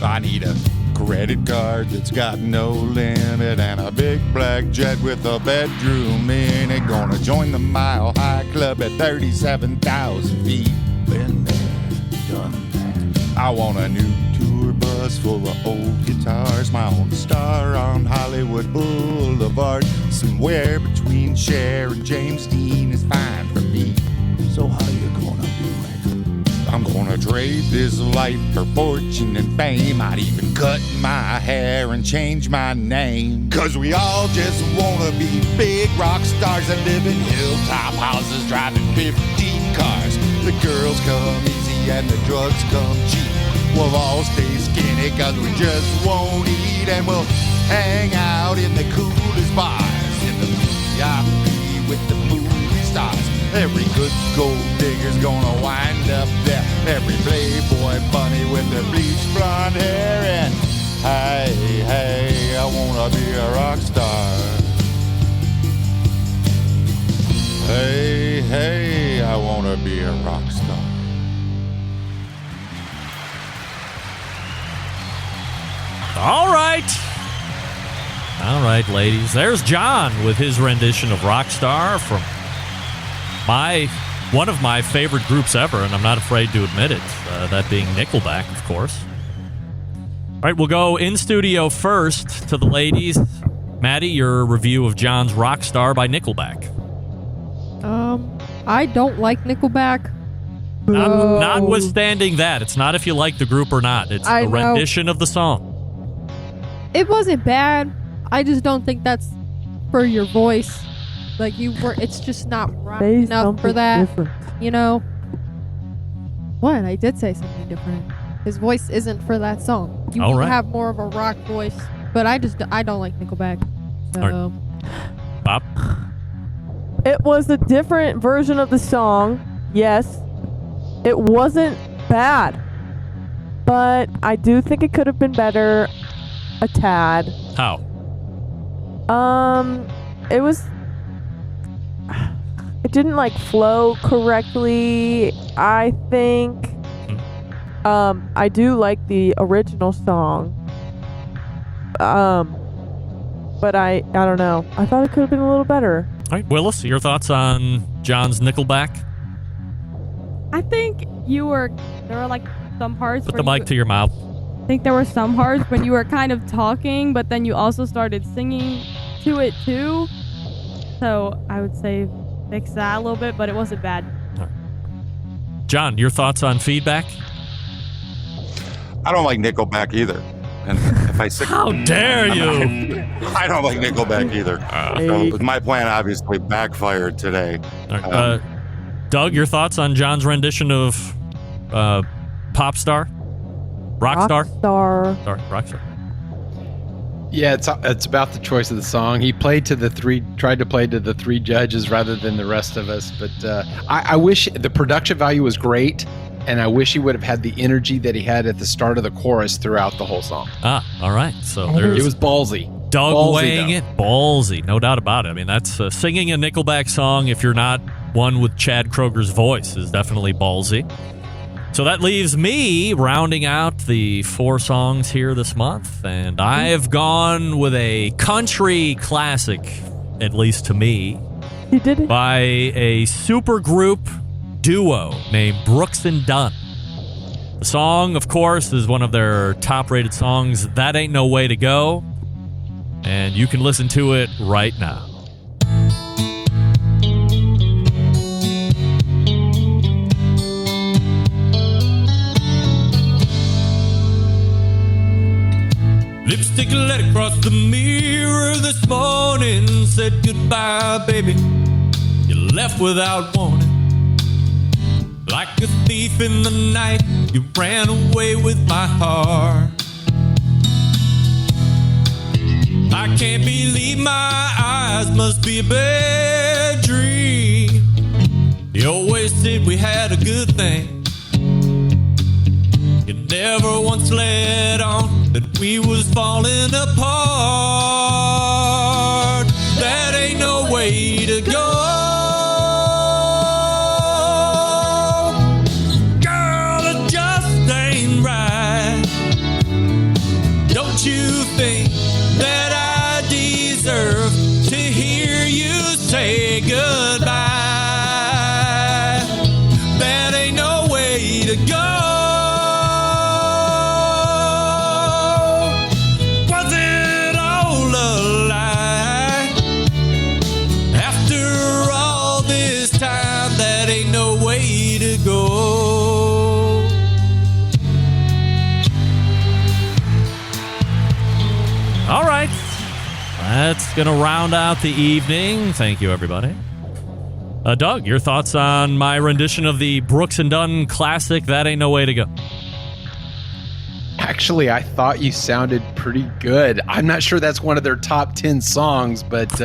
I need a credit card that's got no limit and a big black jet with a bedroom in it. Gonna join the Mile High Club at 37,000 feet. Been there, done that. I want a new tour bus full of old guitars, my own star on Hollywood Boulevard. Somewhere between Cher and James Dean is fine for me. So how you gonna do it? I'm gonna trade this life for fortune and fame. I'd even cut my hair and change my name. Cause we all just wanna be big rock stars that live in hilltop houses driving 15 cars. The girls come easy and the drugs come cheap. We'll all stay skinny cause we just won't eat. And we'll hang out in the coolest bars in the VIP with the movie stars. Every good gold digger's gonna wind up there. Every playboy bunny with the bleached blonde hair. And hey, hey, I wanna be a rock star. Hey, hey, I wanna be a rock star. All right, ladies. There's John with his rendition of Rockstar from one of my favorite groups ever, and I'm not afraid to admit it, that being Nickelback, of course. All right, we'll go in studio first to the ladies. Maddie, your review of John's Rockstar by Nickelback. I don't like Nickelback. Notwithstanding that, it's not if you like the group or not. It's the rendition of the song. It wasn't bad. I just don't think that's for your voice. Like it's just not rock enough for that. Different. You know? What? I did say something different. His voice isn't for that song. You have more of a rock voice, but I don't like Nickelback. So. Right. Bob? It was a different version of the song. Yes. It wasn't bad. But I do think it could have been better a tad. How? It didn't flow correctly, I think. I do like the original song. But I don't know. I thought it could have been a little better. All right, Willis, your thoughts on John's Nickelback? I think there were some parts. Put the mic to your mouth. I think there were some parts when you were kind of talking, but then you also started singing to it too. So I would say fix that a little bit, but it wasn't bad. Right. John, your thoughts on feedback? I don't like Nickelback either. And if I How dare you? I don't like Nickelback either. So my plan obviously backfired today. Right. Doug, your thoughts on John's rendition of Popstar? Rockstar? Rockstar. Yeah, it's about the choice of the song. He tried to play to the three judges rather than the rest of us. But I wish the production value was great, and I wish he would have had the energy that he had at the start of the chorus throughout the whole song. All right. So it was ballsy. Doug Ballsy, weighing though. it. Ballsy, no doubt about it. I mean, that's singing a Nickelback song, if you're not one with Chad Kroger's voice, is definitely ballsy. So that leaves me rounding out the 4 songs here this month, and I've gone with a country classic, at least to me. You did it? By a supergroup duo named Brooks and Dunn. The song, of course, is one of their top-rated songs, That Ain't No Way to Go, and you can listen to it right now. Lipstick let across the mirror this morning, said goodbye, baby. You left without warning. Like a thief in the night, you ran away with my heart. I can't believe my eyes, must be a bad dream. You always said we had a good thing. You never once let on that we was falling apart. That ain't no way to go. Girl, it just ain't right. Don't you think that I deserve to hear you say goodbye? That ain't no way to go. All right, that's going to round out the evening. Thank you, everybody. Doug, your thoughts on my rendition of the Brooks and Dunn classic, That Ain't No Way to Go? Actually, I thought you sounded pretty good. I'm not sure that's one of their top 10 songs, but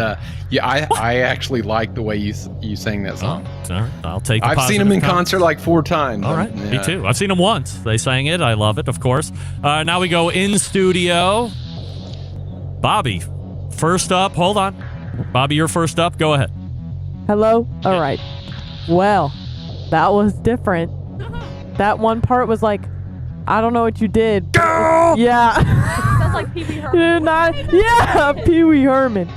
yeah, I actually like the way you sang that song. Oh, all right. I'll take the I've seen them in concert like 4 times. All right, Yeah. me too. I've seen them once. They sang it. I love it, of course. Now we go in studio. Bobby, first up. Hold on. Bobby, you're first up. Go ahead. Hello? All right. Well, that was different. That one part was like, I don't know what you did. Girl! Yeah. Sounds like Pee Wee Herman. Yeah, Pee Wee Herman.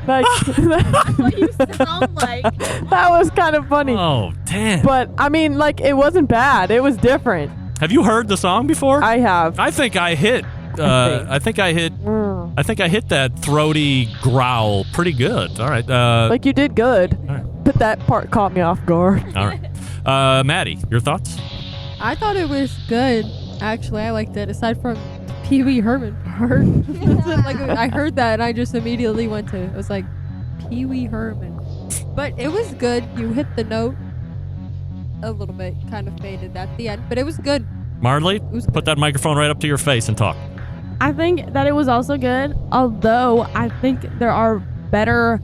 Like, That's what you sound like. that was kind of funny. Oh, damn. But, I mean, like, it wasn't bad. It was different. Have you heard the song before? I have. I think I hit. I think I hit that throaty growl pretty good. All right. Like, you did good. All right. But that part caught me off guard. All right. Maddie, your thoughts? I thought it was good. Actually, I liked it. Aside from the Pee Wee Herman part, like I heard that and I just immediately went to. It was like Pee Wee Herman, but it was good. You hit the note a little bit, kind of faded at the end, but it was good. Marley, put that microphone right up to your face and talk. I think that it was also good, although I think there are better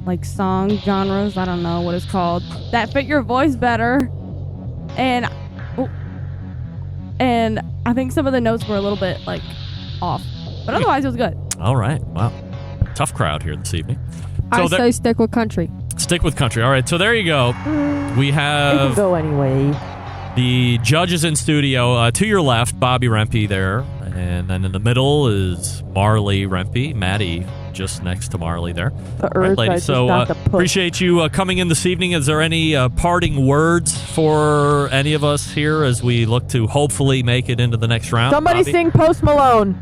like song genres, I don't know what it's called, that fit your voice better. And I think some of the notes were a little bit like off. But otherwise it was good. All right. Wow. Tough crowd here this evening. I say stick with country. Stick with country. All right. So there you go. We It can have go anyway. the judges in studio. To your left, Bobby Rempe there. And then in the middle is Marley Rempe. Maddie just next to Marley there. The All right, urge, ladies. I just So got the push. appreciate you coming in this evening. Is there any parting words for any of us here as we look to hopefully make it into the next round? Somebody Bobby? sing Post Malone.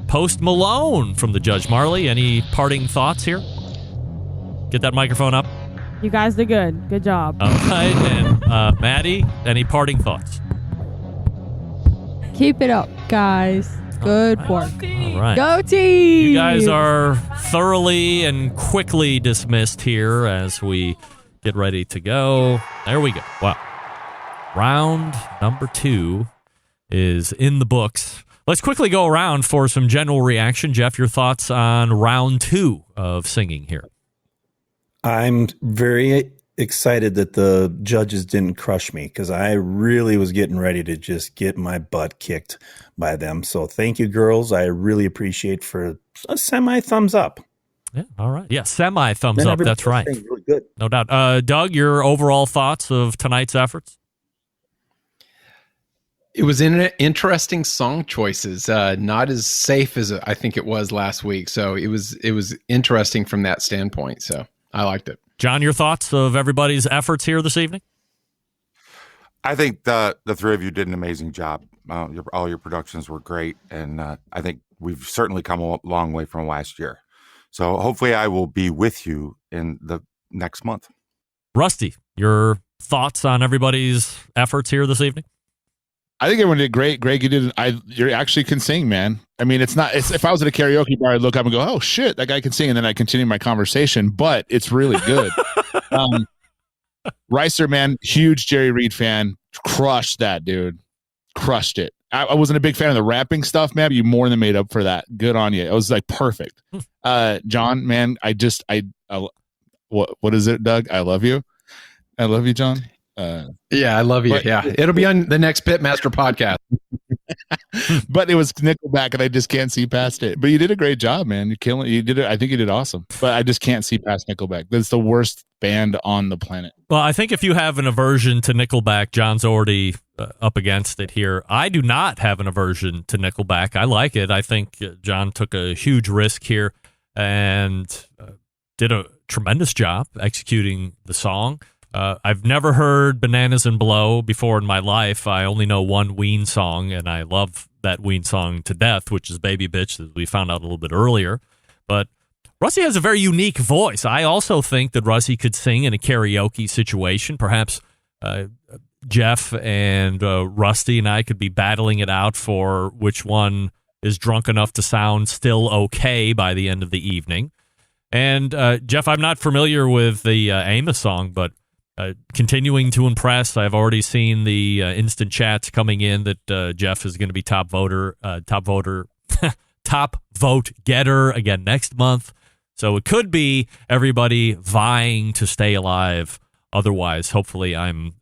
Post Malone from the judge. Marley, any parting thoughts here? Get that microphone up. You guys did good. Good job. All right. And Maddie, any parting thoughts? Keep it up, guys. Good work. All right. Go team! You guys are thoroughly and quickly dismissed here as we get ready to go. There we go. Wow. Round number 2 is in the books. Let's quickly go around for some general reaction. Jeff, your thoughts on round 2 of singing here? I'm very excited that the judges didn't crush me because I really was getting ready to just get my butt kicked by them. So thank you, girls. I really appreciate for a semi thumbs up. Yeah, all right. Yeah, semi thumbs up. That's right. Really good. No doubt. Doug, your overall thoughts of tonight's efforts? It was interesting song choices, not as safe as I think it was last week. So it was interesting from that standpoint. So I liked it. John, your thoughts of everybody's efforts here this evening? I think the three of you did an amazing job. All your productions were great, and I think we've certainly come a long way from last year. So hopefully I will be with you in the next month. Rusty, your thoughts on everybody's efforts here this evening? I think everyone did great. Greg, you actually can sing, man. I mean, it's if I was at a karaoke bar, I'd look up and go, oh shit, that guy can sing. And then I continue my conversation, but it's really good. Ricer, man, huge Jerry Reed fan. Crushed that, dude. Crushed it. I wasn't a big fan of the rapping stuff, man, but you more than made up for that. Good on you. It was like perfect. John, man, what is it, Doug? I love you. I love you, John. Yeah, I love you. Yeah, it'll be on the next Pitmaster podcast. But it was Nickelback, and I just can't see past it. But you did a great job, man. You killing. You did it. I think you did awesome. But I just can't see past Nickelback. That's the worst band on the planet. Well, I think if you have an aversion to Nickelback, John's already up against it here. I do not have an aversion to Nickelback. I like it. I think John took a huge risk here and did a tremendous job executing the song. I've never heard Bananas and Blow before in my life. I only know one Ween song, and I love that Ween song to death, which is Baby Bitch, that we found out a little bit earlier. But Rusty has a very unique voice. I also think that Rusty could sing in a karaoke situation. Perhaps Jeff and Rusty and I could be battling it out for which one is drunk enough to sound still okay by the end of the evening. And Jeff, I'm not familiar with the Amos song, but continuing to impress. I've already seen the instant chats coming in that Jeff is going to be top vote getter again next month. So it could be everybody vying to stay alive. Otherwise, hopefully I'm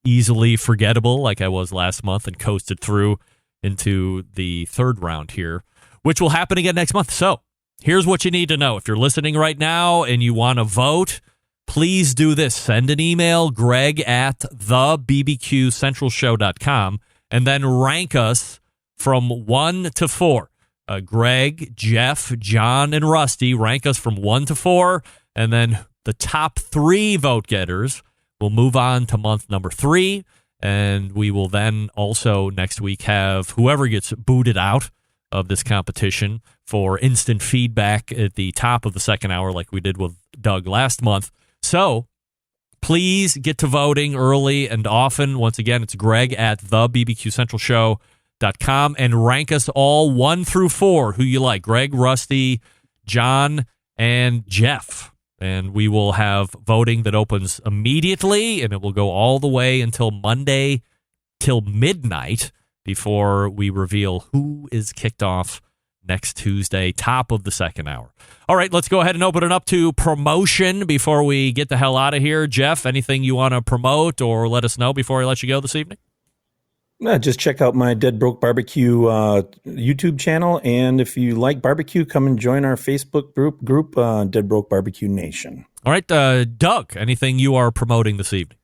easily forgettable like I was last month and coasted through into the third round here, which will happen again next month. So here's what you need to know. If you're listening right now and you want to vote, please do this. Send an email, greg@thebbqcentralshow.com, and then rank us from 1 to 4. Greg, Jeff, John, and Rusty, rank us from 1 to 4, and then the top 3 vote getters will move on to month number 3, and we will then also next week have whoever gets booted out of this competition for instant feedback at the top of the second hour like we did with Doug last month. So please get to voting early and often. Once again, it's greg@thebbqcentralshow.com and rank us all 1 through 4 who you like. Greg, Rusty, John, and Jeff. And we will have voting that opens immediately, and it will go all the way until Monday till midnight before we reveal who is kicked off next Tuesday, top of the second hour. All right, let's go ahead and open it up to promotion before we get the hell out of here. Jeff, anything you want to promote or let us know before I let you go this evening? Just check out my Dead Broke Barbecue YouTube channel, and if you like barbecue, come and join our Facebook group Dead Broke Barbecue Nation. All right, Doug, anything you are promoting this evening?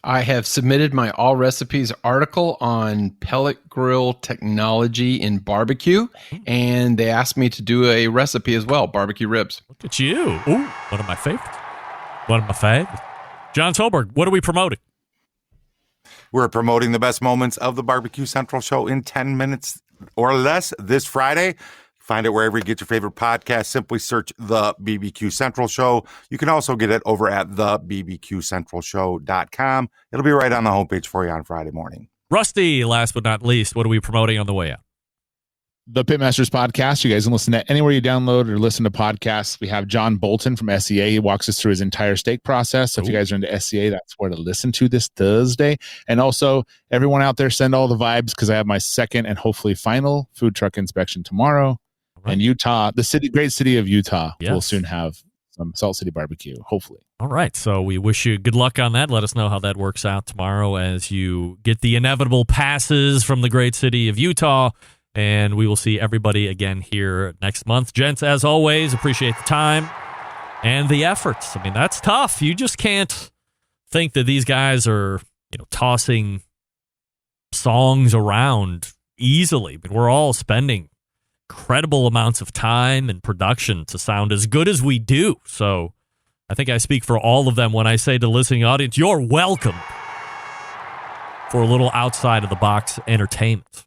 I have submitted my All Recipes article on pellet grill technology in barbecue, and they asked me to do a recipe as well, barbecue ribs. Look at you. Ooh, one of my favorites. John Solberg, what are we promoting? We're promoting the best moments of the BBQ Central show in 10 minutes or less this Friday. Find it wherever you get your favorite podcast. Simply search The BBQ Central Show. You can also get it over at thebbqcentralshow.com. It'll be right on the homepage for you on Friday morning. Rusty, last but not least, what are we promoting on the way out? The Pitmasters podcast. You guys can listen to anywhere you download or listen to podcasts. We have John Bolton from SEA. He walks us through his entire steak process. So if you guys are into SEA, that's where to listen to this Thursday. And also, everyone out there, send all the vibes because I have my second and hopefully final food truck inspection tomorrow. Right. And Utah, the great city of Utah, will soon have some Salt City barbecue, hopefully. All right. So we wish you good luck on that. Let us know how that works out tomorrow as you get the inevitable passes from the great city of Utah. And we will see everybody again here next month. Gents, as always, appreciate the time and the efforts. I mean, that's tough. You just can't think that these guys are, tossing songs around easily. I mean, we're all spending incredible amounts of time and production to sound as good as we do. So I think I speak for all of them when I say to the listening audience, you're welcome for a little outside of the box entertainment.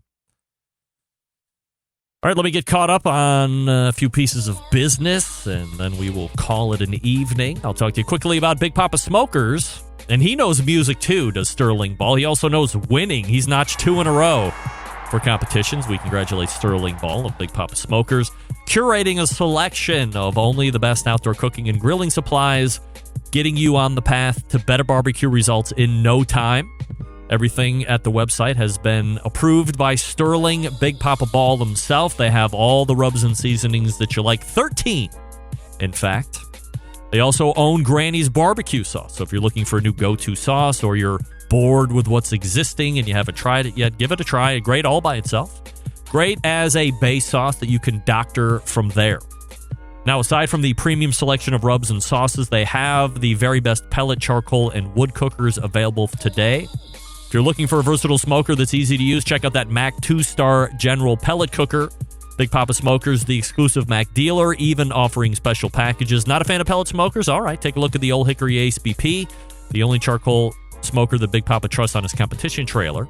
All right, let me get caught up on a few pieces of business, and then we will call it an evening. I'll talk to you quickly about Big Poppa Smokers. And he knows music, too, does Sterling Ball. He also knows winning. He's notched 2 in a row for competitions. We congratulate Sterling Ball of Big Poppa Smokers, curating a selection of only the best outdoor cooking and grilling supplies, getting you on the path to better barbecue results in no time. Everything at the website has been approved by Sterling Big Poppa Ball himself. They have all the rubs and seasonings that you like, 13, in fact. They also own Granny's barbecue sauce. So if you're looking for a new go-to sauce or you're bored with what's existing and you haven't tried it yet, give it a try. Great all by itself. Great as a base sauce that you can doctor from there. Now, aside from the premium selection of rubs and sauces, they have the very best pellet, charcoal, and wood cookers available today. If you're looking for a versatile smoker that's easy to use, check out that Mac 2-star General Pellet Cooker. Big Poppa Smokers, the exclusive Mac dealer, even offering special packages. Not a fan of pellet smokers? All right, take a look at the Old Hickory Ace BP, the only charcoal smoker that Big Poppa trusts on his competition trailer.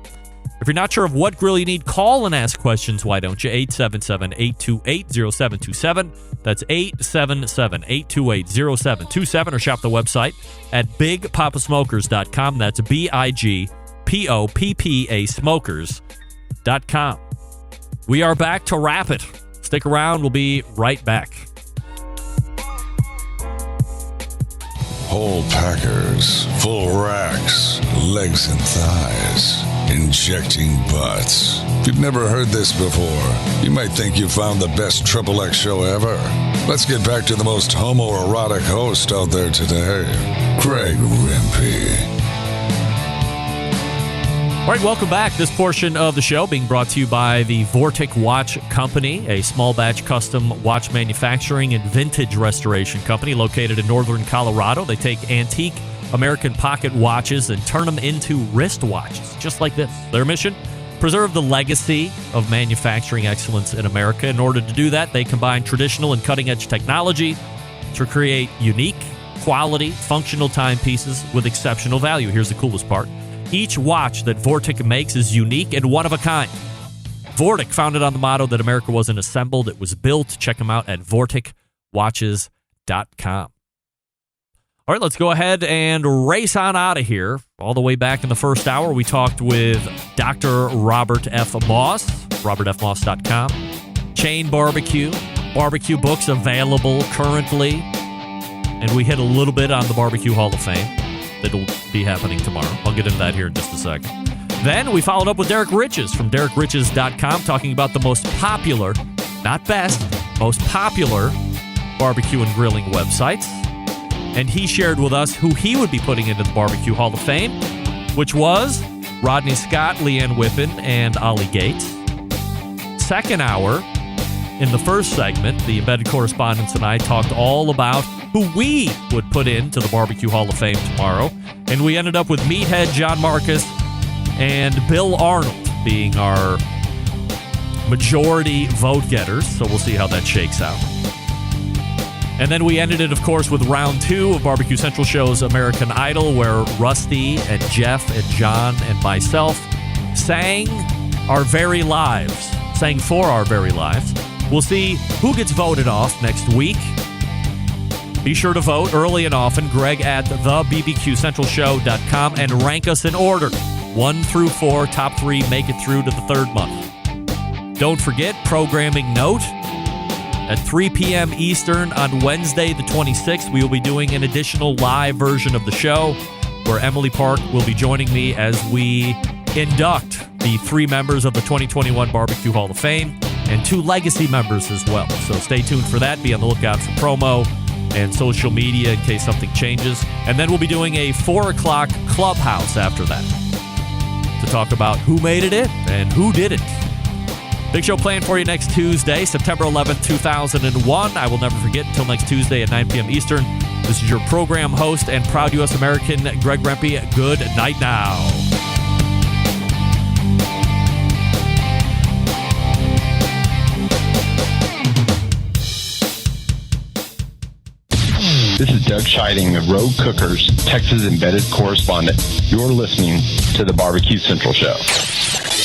If you're not sure of what grill you need, call and ask questions. Why don't you? 877-828-0727. That's 877-828-0727. Or shop the website at bigpoppasmokers.com. That's BIGPOPPA smokers.com. We are back to wrap it. Stick around. We'll be right back. Whole packers, full racks, legs and thighs, injecting butts. If you've never heard this before, you might think you found the best XXX show ever. Let's get back to the most homoerotic host out there today, Craig Rimpey. All right, welcome back. This portion of the show being brought to you by the Vortic Watch Company, a small batch custom watch manufacturing and vintage restoration company located in northern Colorado. They take antique American pocket watches and turn them into wrist watches, just like this. Their mission? Preserve the legacy of manufacturing excellence in America. In order to do that, they combine traditional and cutting-edge technology to create unique, quality, functional timepieces with exceptional value. Here's the coolest part. Each watch that Vortic makes is unique and one of a kind. Vortic, founded on the motto that America wasn't assembled, it was built. Check them out at vorticwatches.com. All right, let's go ahead and race on out of here. All the way back in the first hour, we talked with Dr. Robert F. Moss, robertfmoss.com. Chain Barbecue, barbecue books available currently. And we hit a little bit on the BBQ Hall of Fame. That'll be happening tomorrow. I'll get into that here in just a second. Then we followed up with Derek Riches from DerekRiches.com, talking about the most popular, not best, most popular barbecue and grilling websites. And he shared with us who he would be putting into the BBQ Hall of Fame, which was Rodney Scott, Leanne Whippen, and Ollie Gates. Second hour, in the first segment, the Embedded Correspondents and I talked all about who we would put into the BBQ Hall of Fame tomorrow. And we ended up with Meathead John Marcus and Bill Arnold being our majority vote getters. So we'll see how that shakes out. And then we ended it, of course, with round 2 of Barbecue Central Show's American Idol, where Rusty and Jeff and John and myself sang our very lives, sang for our very lives. We'll see who gets voted off next week. Be sure to vote early and often. Greg at thebbqcentralshow.com and rank us in order. 1 through 4, top 3 make it through to the 3rd month. Don't forget, programming note, at 3 p.m. Eastern on Wednesday the 26th, we will be doing an additional live version of the show where Emily Park will be joining me as we induct the 3 members of the 2021 BBQ Hall of Fame and 2 legacy members as well. So stay tuned for that. Be on the lookout for promo and social media in case something changes. And then we'll be doing a 4 o'clock Clubhouse after that to talk about who made it in and who didn't. Big show planned for you next Tuesday, September 11th, 2001. I will never forget until next Tuesday at 9 p.m. Eastern. This is your program host and proud U.S. American, Greg Rempe. Good night now. This is Doug Scheiding, the Road Cookers, Texas Embedded Correspondent. You're listening to the BBQ Central Show.